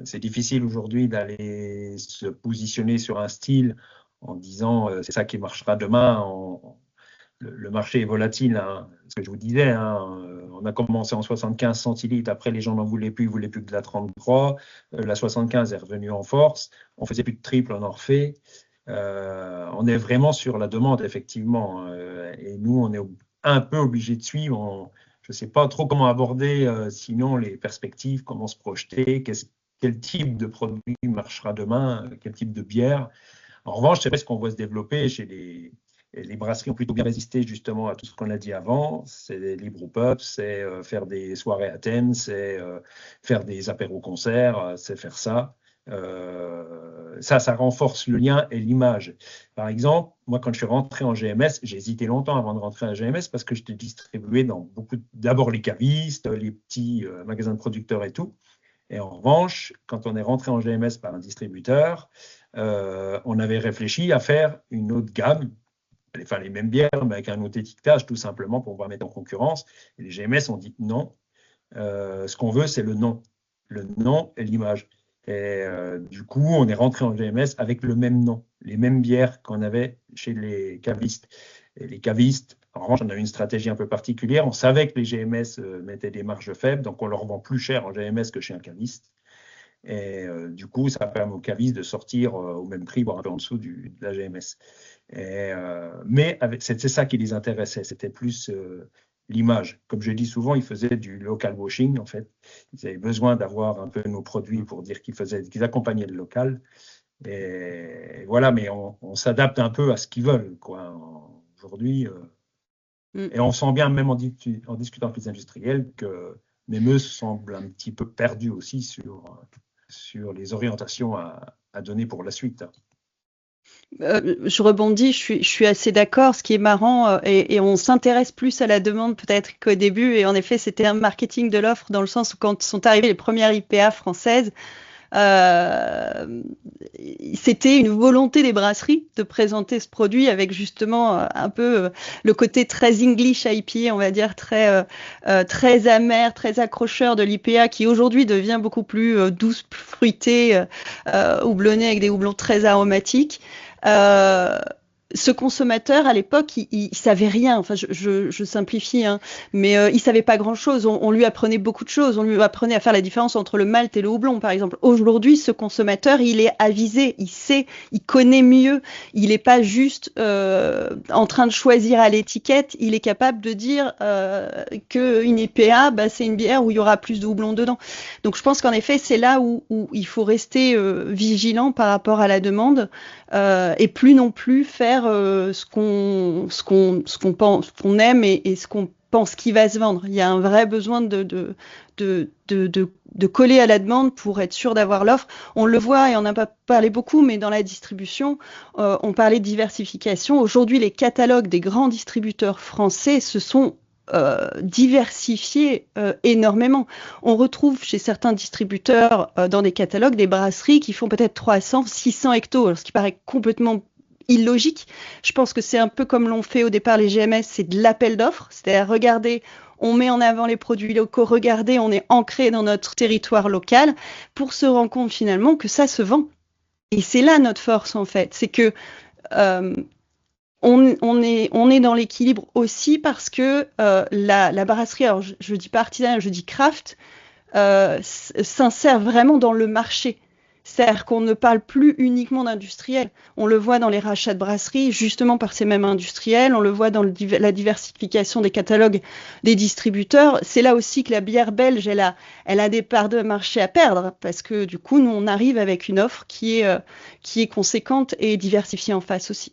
C'est difficile aujourd'hui d'aller se positionner sur un style en disant c'est ça qui marchera demain. Le marché est volatile, hein. Ce que je vous disais, hein, on a commencé en 75 centilitres, après les gens n'en voulaient plus que de la 33, la 75 est revenue en force, on faisait plus de triple, on en refait. On est vraiment sur la demande, effectivement, et nous, on est un peu obligé de suivre. Je ne sais pas trop comment aborder, sinon les perspectives, comment se projeter, quel type de produit marchera demain, quel type de bière. En revanche, c'est vrai ce qu'on voit se développer chez les brasseries ont plutôt bien résisté justement à tout ce qu'on a dit avant. C'est les brew-pubs, c'est faire des soirées à thème, c'est faire des apéros-concerts, c'est faire ça. Ça renforce le lien et l'image. Par exemple, moi, quand je suis rentré en GMS, j'ai hésité longtemps avant de rentrer à GMS parce que j'étais distribué dans d'abord les cavistes, les petits magasins de producteurs et tout. Et en revanche, quand on est rentré en GMS par un distributeur, on avait réfléchi à faire une autre gamme, enfin les mêmes bières, mais avec un autre étiquetage, tout simplement pour pouvoir mettre en concurrence. Et les GMS ont dit non. Ce qu'on veut, c'est le nom et l'image. Et du coup, on est rentré en GMS avec le même nom, les mêmes bières qu'on avait chez les cavistes. Et les cavistes, en revanche, on a une stratégie un peu particulière. On savait que les GMS mettaient des marges faibles, donc on leur vend plus cher en GMS que chez un caviste. Et du coup, ça permet aux cavistes de sortir au même prix, voire un peu en dessous de la GMS. Mais c'est ça qui les intéressait, c'était plus l'image. Comme je dis souvent, ils faisaient du local washing, en fait. Ils avaient besoin d'avoir un peu nos produits pour dire qu'ils accompagnaient le local. Et voilà, mais on s'adapte un peu à ce qu'ils veulent, quoi, aujourd'hui. Et on sent bien, même en discutant avec les industriels, que Memeuse semble un petit peu perdu aussi sur les orientations à donner pour la suite. Je rebondis, je suis assez d'accord. Ce qui est marrant, et on s'intéresse plus à la demande peut-être qu'au début. Et en effet, c'était un marketing de l'offre dans le sens où quand sont arrivées les premières IPA françaises, c'était une volonté des brasseries de présenter ce produit avec justement un peu le côté très English IPA, on va dire très amer, très accrocheur de l'IPA qui aujourd'hui devient beaucoup plus douce, plus fruitée, houblonnée avec des houblons très aromatiques. ce consommateur, à l'époque, il savait rien. Enfin, je simplifie, hein, mais il savait pas grand-chose. On lui apprenait beaucoup de choses. On lui apprenait à faire la différence entre le malt et le houblon, par exemple. Aujourd'hui, ce consommateur, il est avisé, il sait, il connaît mieux. Il n'est pas juste en train de choisir à l'étiquette. Il est capable de dire qu'une IPA, bah, c'est une bière où il y aura plus de houblon dedans. Donc, je pense qu'en effet, c'est là où il faut rester vigilant par rapport à la demande. Et plus non plus faire ce qu'on pense, ce qu'on aime et ce qu'on pense qui va se vendre. Il y a un vrai besoin de coller à la demande pour être sûr d'avoir l'offre. On le voit et on n'a pas parlé beaucoup, mais dans la distribution, on parlait de diversification. Aujourd'hui, les catalogues des grands distributeurs français se sont diversifiés énormément. On retrouve chez certains distributeurs dans des catalogues des brasseries qui font peut-être 300, 600 hectos, alors ce qui paraît complètement illogique. Je pense que c'est un peu comme l'ont fait au départ les GMS, c'est de l'appel d'offres, c'est-à-dire regardez, on met en avant les produits locaux, regardez, on est ancré dans notre territoire local pour se rendre compte finalement que ça se vend. Et c'est là notre force en fait, c'est que on est dans l'équilibre aussi parce que la brasserie, alors je dis pas artisanale, je dis craft, s'insère vraiment dans le marché. C'est-à-dire qu'on ne parle plus uniquement d'industriels. On le voit dans les rachats de brasseries, justement par ces mêmes industriels. On le voit dans la diversification des catalogues des distributeurs. C'est là aussi que la bière belge, elle a des parts de marché à perdre parce que du coup, nous, on arrive avec une offre qui est conséquente et diversifiée en face aussi.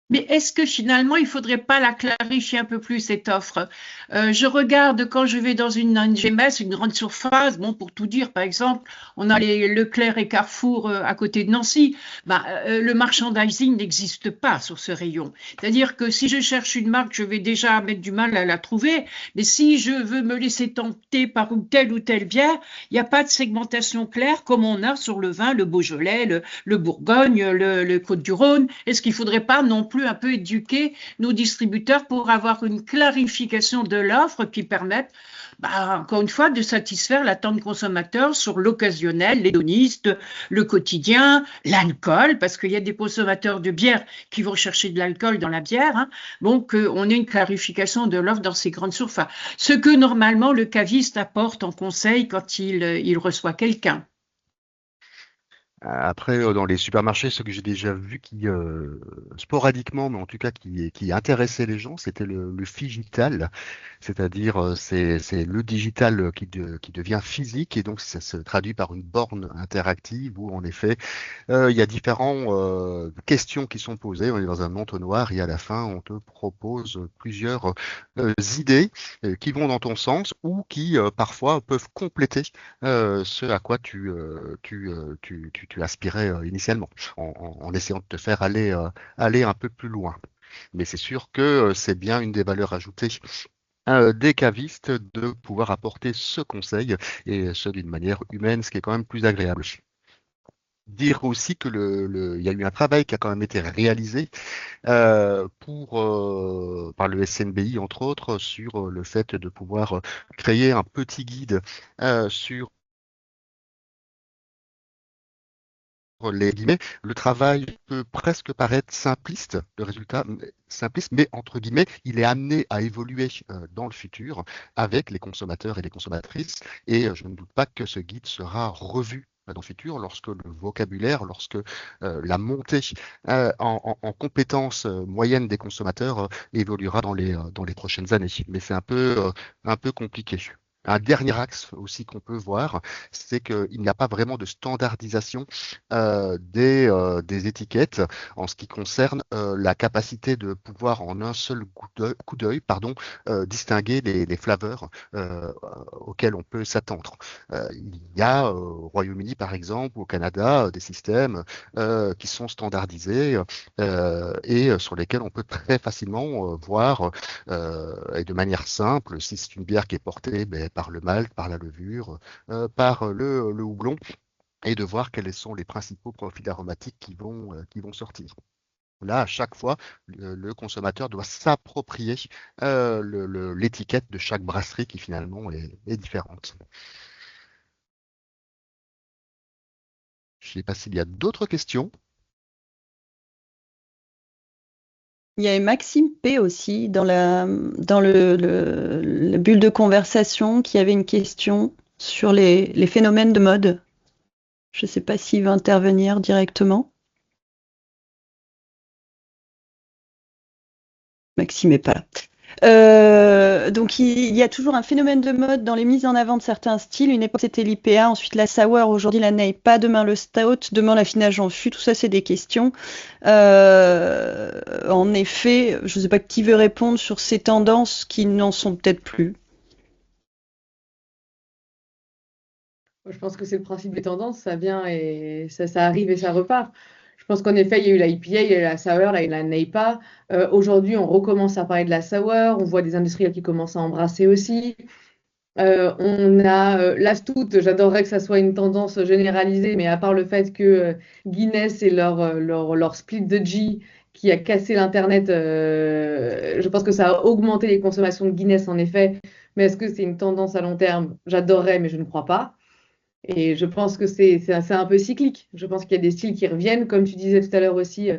Mais est-ce que finalement, il ne faudrait pas la clarifier un peu plus, cette offre? Je regarde quand je vais dans une GMS, une grande surface, bon, pour tout dire, par exemple, on a les Leclerc et Carrefour à côté de Nancy. Le merchandising n'existe pas sur ce rayon. C'est-à-dire que si je cherche une marque, je vais déjà mettre du mal à la trouver. Mais si je veux me laisser tenter par ou telle bière, il n'y a pas de segmentation claire comme on a sur le vin, le Beaujolais, le Bourgogne, le Côte-du-Rhône. Est-ce qu'il ne faudrait pas non plus un peu éduquer nos distributeurs pour avoir une clarification de l'offre qui permette, encore une fois, de satisfaire l'attente consommateur sur l'occasionnel, l'hédoniste, le quotidien, l'alcool, parce qu'il y a des consommateurs de bière qui vont chercher de l'alcool dans la bière. Hein. Donc, on a une clarification de l'offre dans ces grandes surfaces. Ce que normalement le caviste apporte en conseil quand il reçoit quelqu'un. Après, dans les supermarchés, ce que j'ai déjà vu qui, sporadiquement, mais en tout cas qui intéressait les gens, c'était le figital, c'est-à-dire c'est le digital qui devient physique et donc ça se traduit par une borne interactive où en effet il y a différentes questions qui sont posées. On est dans un entonnoir et à la fin on te propose plusieurs idées qui vont dans ton sens ou qui parfois peuvent compléter ce à quoi tu aspirais initialement, en essayant de te faire aller un peu plus loin. Mais c'est sûr que c'est bien une des valeurs ajoutées des cavistes de pouvoir apporter ce conseil et ce d'une manière humaine, ce qui est quand même plus agréable. Dire aussi que il y a eu un travail qui a quand même été réalisé par le SNBI, entre autres, sur le fait de pouvoir créer un petit guide sur les guillemets. Le travail peut presque paraître simpliste, le résultat simpliste, mais entre guillemets, il est amené à évoluer dans le futur avec les consommateurs et les consommatrices. Et je ne doute pas que ce guide sera revu dans le futur lorsque le vocabulaire, lorsque la montée en compétences moyennes des consommateurs évoluera dans les prochaines années. Mais c'est un peu compliqué. Un dernier axe aussi qu'on peut voir, c'est qu'il n'y a pas vraiment de standardisation des étiquettes en ce qui concerne la capacité de pouvoir en un seul coup d'œil, distinguer les flaveurs auxquelles on peut s'attendre. Il y a au Royaume-Uni, par exemple, ou au Canada, des systèmes qui sont standardisés et sur lesquels on peut très facilement voir et de manière simple si c'est une bière qui est portée par le malt, par la levure, par le houblon, et de voir quels sont les principaux profils aromatiques qui vont sortir. Là, à chaque fois, le consommateur doit s'approprier l'étiquette de chaque brasserie qui finalement est différente. Je ne sais pas s'il y a d'autres questions. Il y avait Maxime P aussi dans le bulle de conversation qui avait une question sur les phénomènes de mode. Je ne sais pas s'il va intervenir directement. Maxime n'est pas là. Donc il y a toujours un phénomène de mode dans les mises en avant de certains styles. Une époque c'était l'IPA, ensuite la sour, aujourd'hui la NEIPA, demain le stout, demain l'affinage en fût. Tout ça c'est des questions. En effet, je ne sais pas qui veut répondre sur ces tendances qui n'en sont peut-être plus. Je pense que c'est le principe des tendances, ça vient et ça arrive et ça repart. Je pense qu'en effet, il y a eu la IPA, il y a eu la sour, il y a eu la NEIPA. Aujourd'hui, on recommence à parler de la sour. On voit des industriels qui commencent à embrasser aussi. On a la stout. J'adorerais que ça soit une tendance généralisée, mais à part le fait que Guinness et leur split de G qui a cassé l'Internet, je pense que ça a augmenté les consommations de Guinness en effet. Mais est-ce que c'est une tendance à long terme? J'adorerais, mais je ne crois pas. Et je pense que c'est un peu cyclique. Je pense qu'il y a des styles qui reviennent. Comme tu disais tout à l'heure aussi,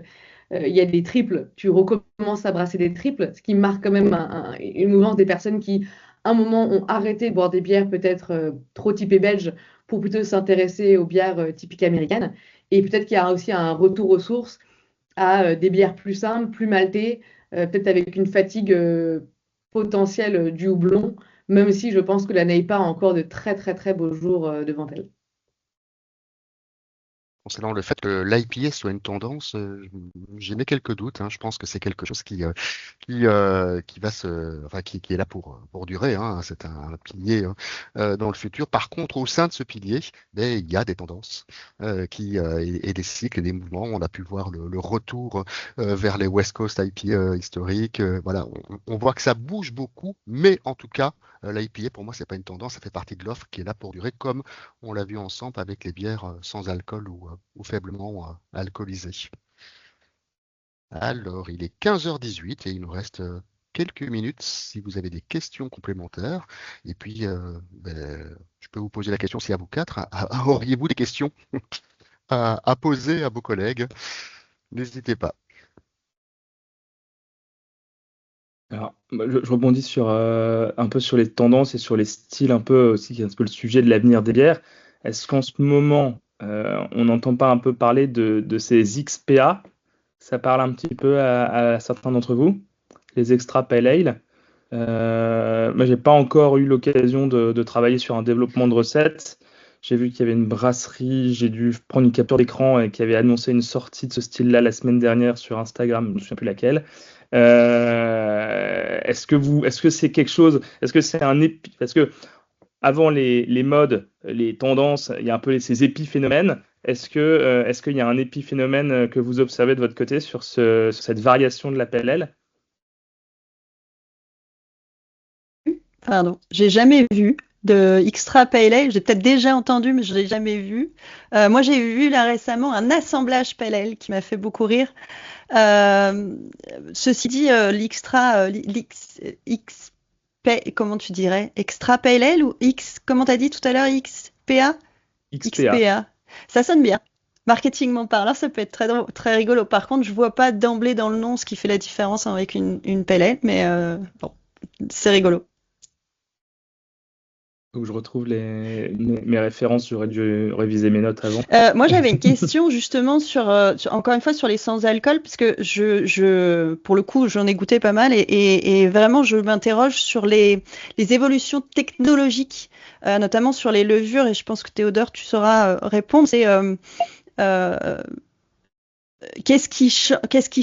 il y a des triples. Tu recommences à brasser des triples, ce qui marque quand même une mouvance des personnes qui, à un moment, ont arrêté de boire des bières peut-être trop typées belges pour plutôt s'intéresser aux bières typiques américaines. Et peut-être qu'il y a aussi un retour aux sources à des bières plus simples, plus maltées, peut-être avec une fatigue potentielle du houblon, même si je pense que la NEIPA a encore de très très très beaux jours devant elle. Concernant le fait que l'IPA soit une tendance, j'ai mes quelques doutes. Je pense que c'est quelque chose qui va qui est là pour durer. C'est un pilier dans le futur. Par contre, au sein de ce pilier, il y a des tendances et des cycles et des mouvements. On a pu voir le retour vers les West Coast IPA historiques. Voilà, on voit que ça bouge beaucoup, mais en tout cas, l'IPA pour moi, c'est pas une tendance. Ça fait partie de l'offre qui est là pour durer, comme on l'a vu ensemble avec les bières sans alcool ou faiblement alcoolisées. Alors, il est 15h18 et il nous reste quelques minutes si vous avez des questions complémentaires. Et puis, je peux vous poser la question si à vous quatre, auriez-vous des questions à poser à vos collègues? N'hésitez pas. Alors, je rebondis sur un peu sur les tendances et sur les styles, un peu aussi, qui est un peu le sujet de l'avenir des bières. Est-ce qu'en ce moment, on n'entend pas un peu parler de ces XPA? Ça parle un petit peu à certains d'entre vous, les Extra Pale Ale. Moi, j'ai pas encore eu l'occasion de travailler sur un développement de recettes. J'ai vu qu'il y avait une brasserie, j'ai dû prendre une capture d'écran et qui avait annoncé une sortie de ce style-là la semaine dernière sur Instagram, je ne me souviens plus laquelle. Est-ce que c'est quelque chose, est-ce que c'est un épi, parce que avant les modes, les tendances, il y a un peu ces épiphénomènes. Est-ce qu'il y a un épiphénomène que vous observez de votre côté sur cette variation de la PLL? Pardon, j'ai jamais vu de Extra Pale Ale. J'ai peut-être déjà entendu, mais je l'ai jamais vu. Moi, j'ai vu là récemment un assemblage Pale Ale qui m'a fait beaucoup rire. Ceci dit, comment tu dirais? Extra Pale Ale ou comment t'as dit tout à l'heure, XPA? XPA. Ça sonne bien. Marketingment parlant, ça peut être très, très rigolo. Par contre, je vois pas d'emblée dans le nom ce qui fait la différence avec une Pale Ale, mais bon, c'est rigolo. Faut que je retrouve mes références, j'aurais dû réviser mes notes avant. Moi, j'avais une question justement sur encore une fois sur les sans-alcool, parce que pour le coup, j'en ai goûté pas mal et vraiment, je m'interroge sur les évolutions technologiques, notamment sur les levures, et je pense que Théodore, tu sauras répondre. C'est qu'est-ce qui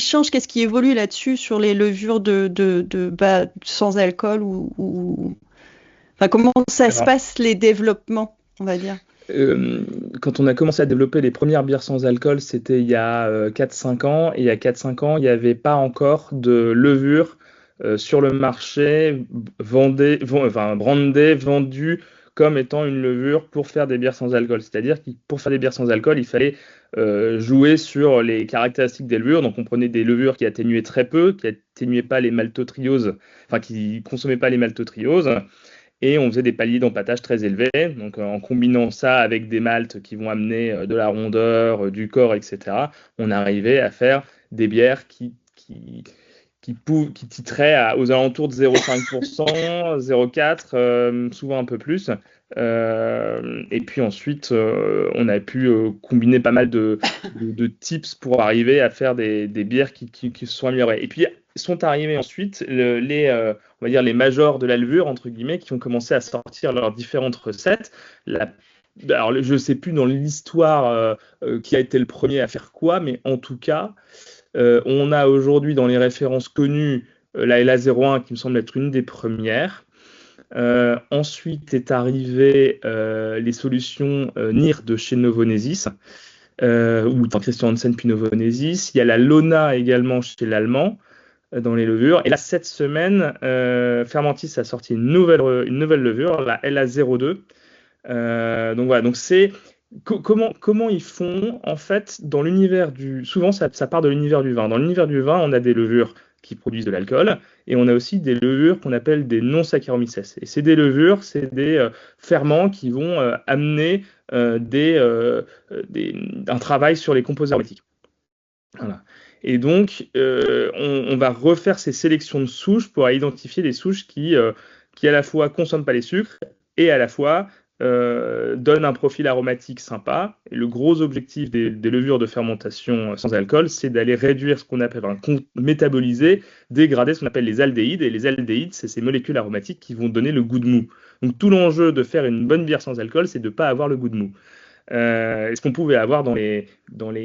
change, qu'est-ce qui évolue là-dessus sur les levures sans alcool ou... Enfin, comment ça se passe, les développements, on va dire? Quand on a commencé à développer les premières bières sans alcool, c'était il y a 4-5 ans. Et il y a 4-5 ans, il n'y avait pas encore de levure sur le marché brandée, vendue comme étant une levure pour faire des bières sans alcool. C'est-à-dire que pour faire des bières sans alcool, il fallait jouer sur les caractéristiques des levures. Donc on prenait des levures qui atténuaient très peu, qui atténuaient pas les maltotrioses, enfin qui consommaient pas les maltotrioses. et on faisait des paliers d'empâtage très élevés. Donc en combinant ça avec des maltes qui vont amener de la rondeur, du corps, etc., on arrivait à faire des bières qui titraient aux alentours de 0,5%, 0,4%, souvent un peu plus. Et puis ensuite, on a pu combiner pas mal de tips pour arriver à faire des bières qui se sont améliorées. Et puis sont arrivés ensuite on va dire les majors de la levure, entre guillemets, qui ont commencé à sortir leurs différentes recettes. Alors, je ne sais plus dans l'histoire qui a été le premier à faire quoi, mais en tout cas, on a aujourd'hui dans les références connues la LA01 qui me semble être une des premières. Ensuite est arrivé les solutions NIR de chez Novonesis, ou Christian Hansen puis Novonesis. Il y a la Lona également chez l'Allemand dans les levures. Et là, cette semaine, Fermentis a sorti une nouvelle levure, la LA02. Donc voilà, donc c'est comment ils font en fait dans l'univers souvent ça part de l'univers du vin. Dans l'univers du vin, on a des levures qui produisent de l'alcool et on a aussi des levures qu'on appelle des non-Saccharomyces. Et c'est des levures, c'est des ferments qui vont amener un travail sur les composés aromatiques. Voilà. Et donc, on va refaire ces sélections de souches pour identifier des souches qui à la fois consomment pas les sucres et à la fois donnent un profil aromatique sympa. Et le gros objectif des levures de fermentation sans alcool, c'est d'aller réduire ce qu'on appelle, métaboliser, dégrader ce qu'on appelle les aldéhydes. Et les aldéhydes, c'est ces molécules aromatiques qui vont donner le goût de mou. Donc tout l'enjeu de faire une bonne bière sans alcool, c'est de ne pas avoir le goût de mou. Ce qu'on pouvait avoir dans les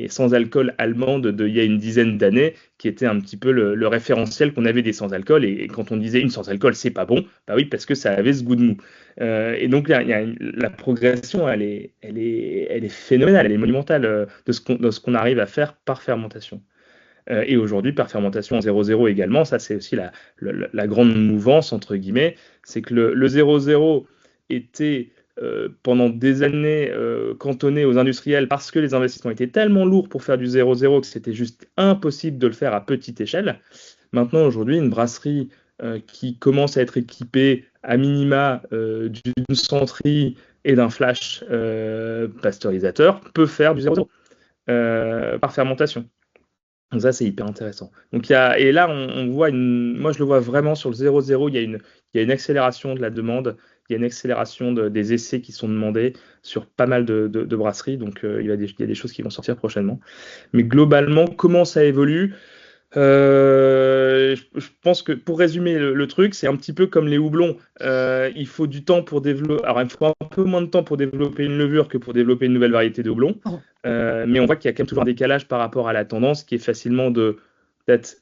sans-alcool allemandes il y a une dizaine d'années, qui était un petit peu le référentiel qu'on avait des sans-alcool, et quand on disait une sans-alcool c'est pas bon, bah oui, parce que ça avait ce goût de mou. Et donc la progression elle est phénoménale, elle est monumentale de ce qu'on arrive à faire par fermentation. Et aujourd'hui par fermentation en 0,0 également, ça c'est aussi la grande mouvance entre guillemets, c'est que le 0,0 était pendant des années cantonné aux industriels parce que les investissements étaient tellement lourds pour faire du 0,0 que c'était juste impossible de le faire à petite échelle. Maintenant, aujourd'hui, une brasserie qui commence à être équipée à minima d'une centrie et d'un flash pasteurisateur peut faire du 0,0 par fermentation. Donc ça, c'est hyper intéressant. Donc, et là, on voit moi, je le vois vraiment sur le 0,0, il y a une accélération de la demande. Il y a une accélération des essais qui sont demandés sur pas mal de brasseries, donc il y a des choses qui vont sortir prochainement. Mais globalement, comment ça évolue ? Je pense que pour résumer le truc, c'est un petit peu comme les houblons. Il faut du temps pour développer. Alors, il faut un peu moins de temps pour développer une levure que pour développer une nouvelle variété de houblon. Mais on voit qu'il y a quand même toujours un décalage par rapport à la tendance qui est facilement de peut-être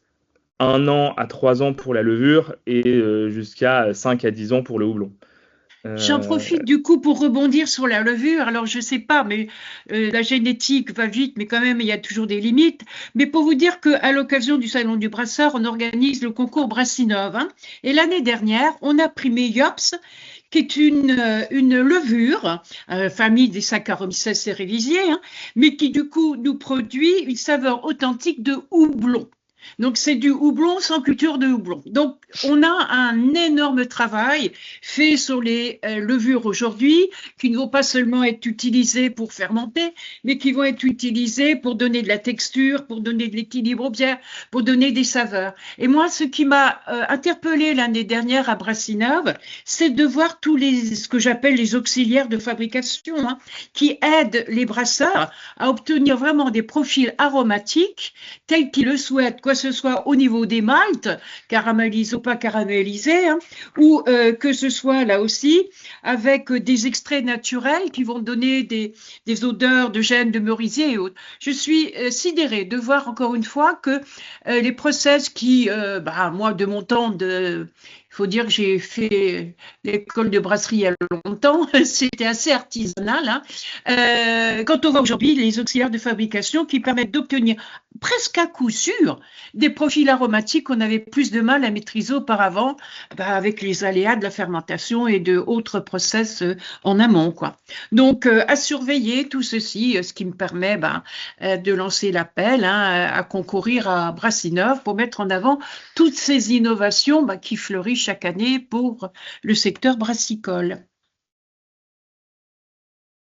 1 an à 3 ans pour la levure et jusqu'à 5 à 10 ans pour le houblon. J'en profite du coup pour rebondir sur la levure. Alors, je ne sais pas, mais la génétique va vite, mais quand même, il y a toujours des limites. Mais pour vous dire qu'à l'occasion du Salon du Brasseur, on organise le concours Brassinov. Et l'année dernière, on a primé Yops, qui est une levure, famille des Saccharomyces cerevisiae, mais qui du coup nous produit une saveur authentique de houblon. Donc, c'est du houblon sans culture de houblon. Donc, on a un énorme travail fait sur les levures aujourd'hui qui ne vont pas seulement être utilisées pour fermenter, mais qui vont être utilisées pour donner de la texture, pour donner de l'équilibre aux bières, pour donner des saveurs. Et moi, ce qui m'a interpellée l'année dernière à Brassinov, c'est de voir ce que j'appelle les auxiliaires de fabrication, qui aident les brasseurs à obtenir vraiment des profils aromatiques tels qu'ils le souhaitent, que ce soit au niveau des maltes, caramélisés ou pas caramélisés, ou que ce soit là aussi avec des extraits naturels qui vont donner des odeurs de gêne, de merisier et autres. Je suis sidérée de voir encore une fois que les process qui, moi de mon temps il faut dire que j'ai fait l'école de brasserie il y a longtemps, c'était assez artisanal. Quand on voit aujourd'hui les auxiliaires de fabrication qui permettent d'obtenir presque à coup sûr des profils aromatiques qu'on avait plus de mal à maîtriser auparavant avec les aléas de la fermentation et de autres process en amont, quoi. Donc, à surveiller tout ceci, ce qui me permet de lancer l'appel à concourir à Brassinov pour mettre en avant toutes ces innovations qui fleurissent chaque année pour le secteur brassicole.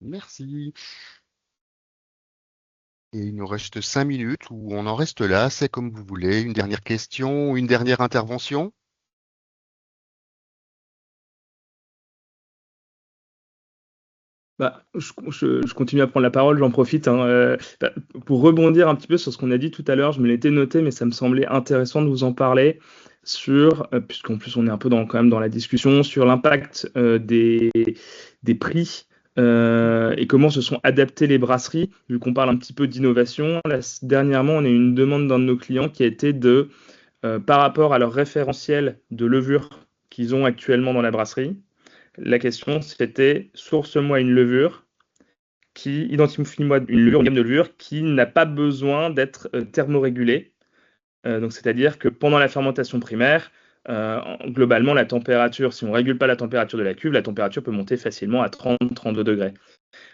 Merci. Et il nous reste 5 minutes ou on en reste là, c'est comme vous voulez. Une dernière question, une dernière intervention? Je continue à prendre la parole, j'en profite. Pour rebondir un petit peu sur ce qu'on a dit tout à l'heure, je me l'étais noté, mais ça me semblait intéressant de vous en parler puisqu'en plus on est un peu quand même dans la discussion, sur l'impact des prix et comment se sont adaptées les brasseries, vu qu'on parle un petit peu d'innovation. Là, dernièrement, on a eu une demande d'un de nos clients qui a été par rapport à leur référentiel de levure qu'ils ont actuellement dans la brasserie, la question c'était source-moi une levure identifie-moi une gamme de levure qui n'a pas besoin d'être thermorégulée. Donc c'est-à-dire que pendant la fermentation primaire, globalement la température, si on ne régule pas la température de la cuve, la température peut monter facilement à 30-32 degrés.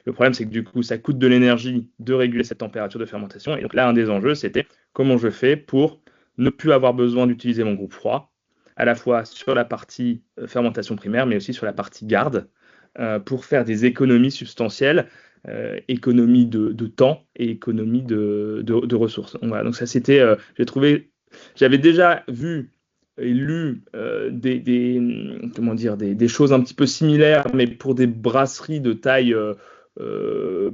Le problème c'est que du coup ça coûte de l'énergie de réguler cette température de fermentation. Et donc là un des enjeux c'était comment je fais pour ne plus avoir besoin d'utiliser mon groupe froid, à la fois sur la partie fermentation primaire, mais aussi sur la partie garde, pour faire des économies substantielles, économie de temps et économie de ressources. Donc, voilà, donc ça c'était, j'avais déjà vu et lu des choses un petit peu similaires, mais pour des brasseries de taille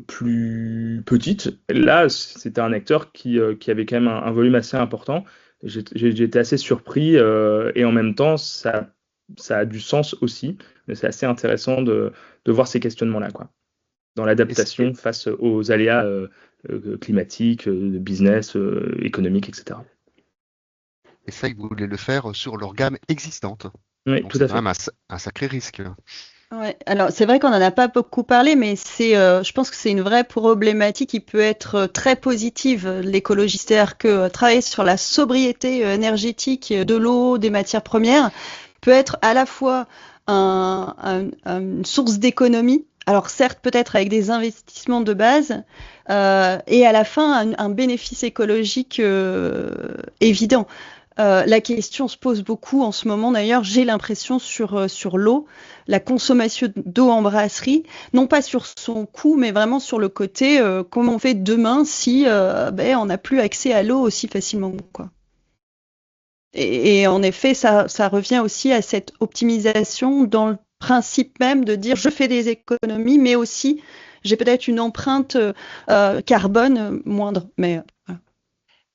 plus petite. Là, c'était un acteur qui avait quand même un volume assez important. J'ai été assez surpris et en même temps, ça a du sens aussi. Mais c'est assez intéressant de voir ces questionnements-là, quoi, dans l'adaptation face aux aléas climatiques, de business, économiques, etc. Et ça, ils voulaient le faire sur leur gamme existante. Oui, donc tout à fait. C'est quand même un sacré risque. Ouais, alors c'est vrai qu'on n'en a pas beaucoup parlé, mais je pense que c'est une vraie problématique qui peut être très positive de l'écologie. C'est-à-dire que travailler sur la sobriété énergétique de l'eau, des matières premières, peut être à la fois une source d'économie, alors certes peut-être avec des investissements de base, et à la fin un bénéfice écologique évident. La question se pose beaucoup en ce moment, d'ailleurs, j'ai l'impression sur l'eau, la consommation d'eau en brasserie, non pas sur son coût, mais vraiment sur le côté comment on fait demain si on n'a plus accès à l'eau aussi facilement, quoi. Et en effet, ça revient aussi à cette optimisation dans le principe même de dire je fais des économies, mais aussi j'ai peut-être une empreinte carbone moindre. Mais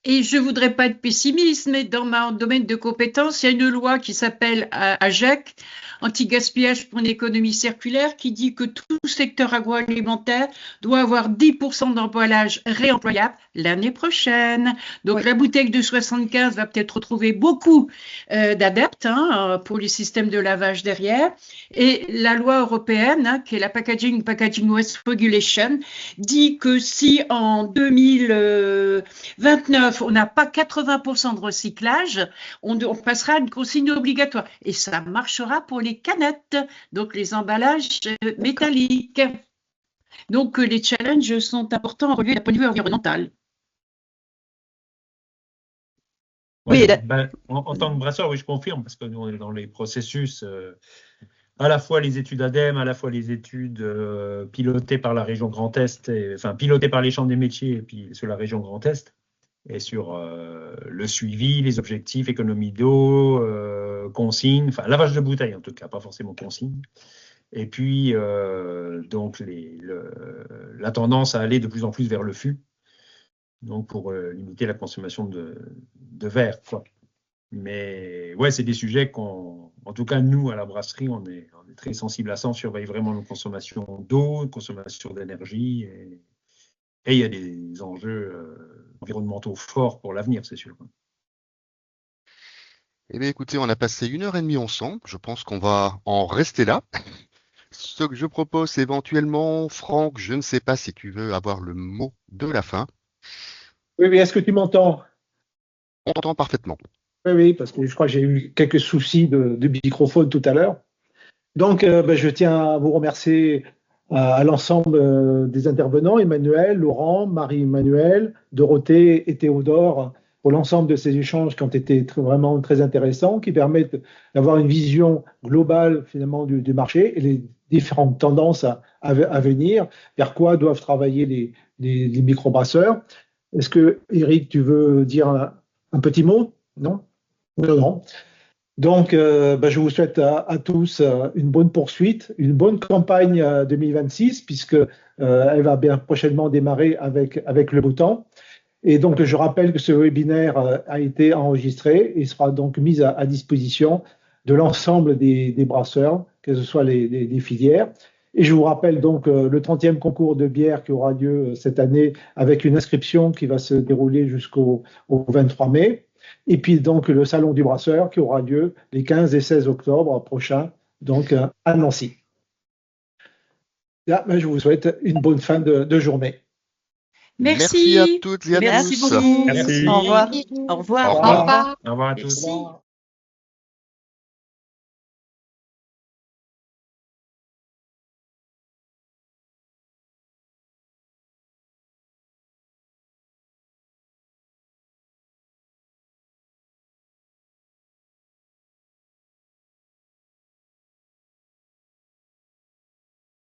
Et je voudrais pas être pessimiste, mais dans mon domaine de compétences, il y a une loi qui s'appelle AGEC, anti-gaspillage pour une économie circulaire, qui dit que tout secteur agroalimentaire doit avoir 10% d'emballage réemployable l'année prochaine. Donc oui. La bouteille de 75 va peut-être retrouver beaucoup d'adeptes pour les systèmes de lavage derrière. Et la loi européenne, qui est la Packaging Waste Regulation, dit que si en 2029 on n'a pas 80% de recyclage, on passera à une consigne obligatoire. Et ça marchera pour les canettes, donc les emballages métalliques. Donc les challenges sont importants en relevé d'un point de vue environnemental. Oui, en tant que brasseur, oui, je confirme, parce que nous, on est dans les processus, à la fois les études ADEME, à la fois les études pilotées par la région Grand Est, pilotées par les chambres des métiers, et puis sur la région Grand Est. Et sur le suivi, les objectifs, économie d'eau, consigne, lavage de bouteilles en tout cas, pas forcément consigne. Et puis, donc, la tendance à aller de plus en plus vers le fût, donc pour limiter la consommation de verre, quoi. Mais ouais, c'est des sujets en tout cas, nous, à la brasserie, on est très sensible à ça, on surveille vraiment nos consommations d'eau, consommation d'énergie, et il y a des enjeux environnementaux forts pour l'avenir, c'est sûr. Eh bien, écoutez, on a passé 1h30 ensemble. Je pense qu'on va en rester là. Ce que je propose, c'est éventuellement, Franck, je ne sais pas si tu veux avoir le mot de la fin. Oui, est-ce que tu m'entends? On t'entend parfaitement. Oui, parce que je crois que j'ai eu quelques soucis de microphone tout à l'heure. Donc, je tiens à vous remercier à l'ensemble des intervenants, Emmanuel, Laurent, Marie-Emmanuel, Dorothée et Théodore, pour l'ensemble de ces échanges qui ont été vraiment très intéressants, qui permettent d'avoir une vision globale finalement du marché et les différentes tendances à venir, vers quoi doivent travailler les microbrasseurs. Est-ce que, Eric, tu veux dire un petit mot? Non? Non. Donc, je vous souhaite à tous une bonne poursuite, une bonne campagne 2026, puisque elle va bien prochainement démarrer avec le beau temps. Et donc, je rappelle que ce webinaire a été enregistré et sera donc mis à disposition de l'ensemble des brasseurs, que ce soit les filières. Et je vous rappelle donc le 30e concours de bière qui aura lieu cette année avec une inscription qui va se dérouler jusqu'au 23 mai. Et puis donc le salon du brasseur qui aura lieu les 15 et 16 octobre prochains, donc à Nancy. Là, je vous souhaite une bonne fin de journée. Merci à toutes et à tous. Merci beaucoup. Merci. Au revoir. Au revoir. Au revoir. Au revoir à tous. Merci.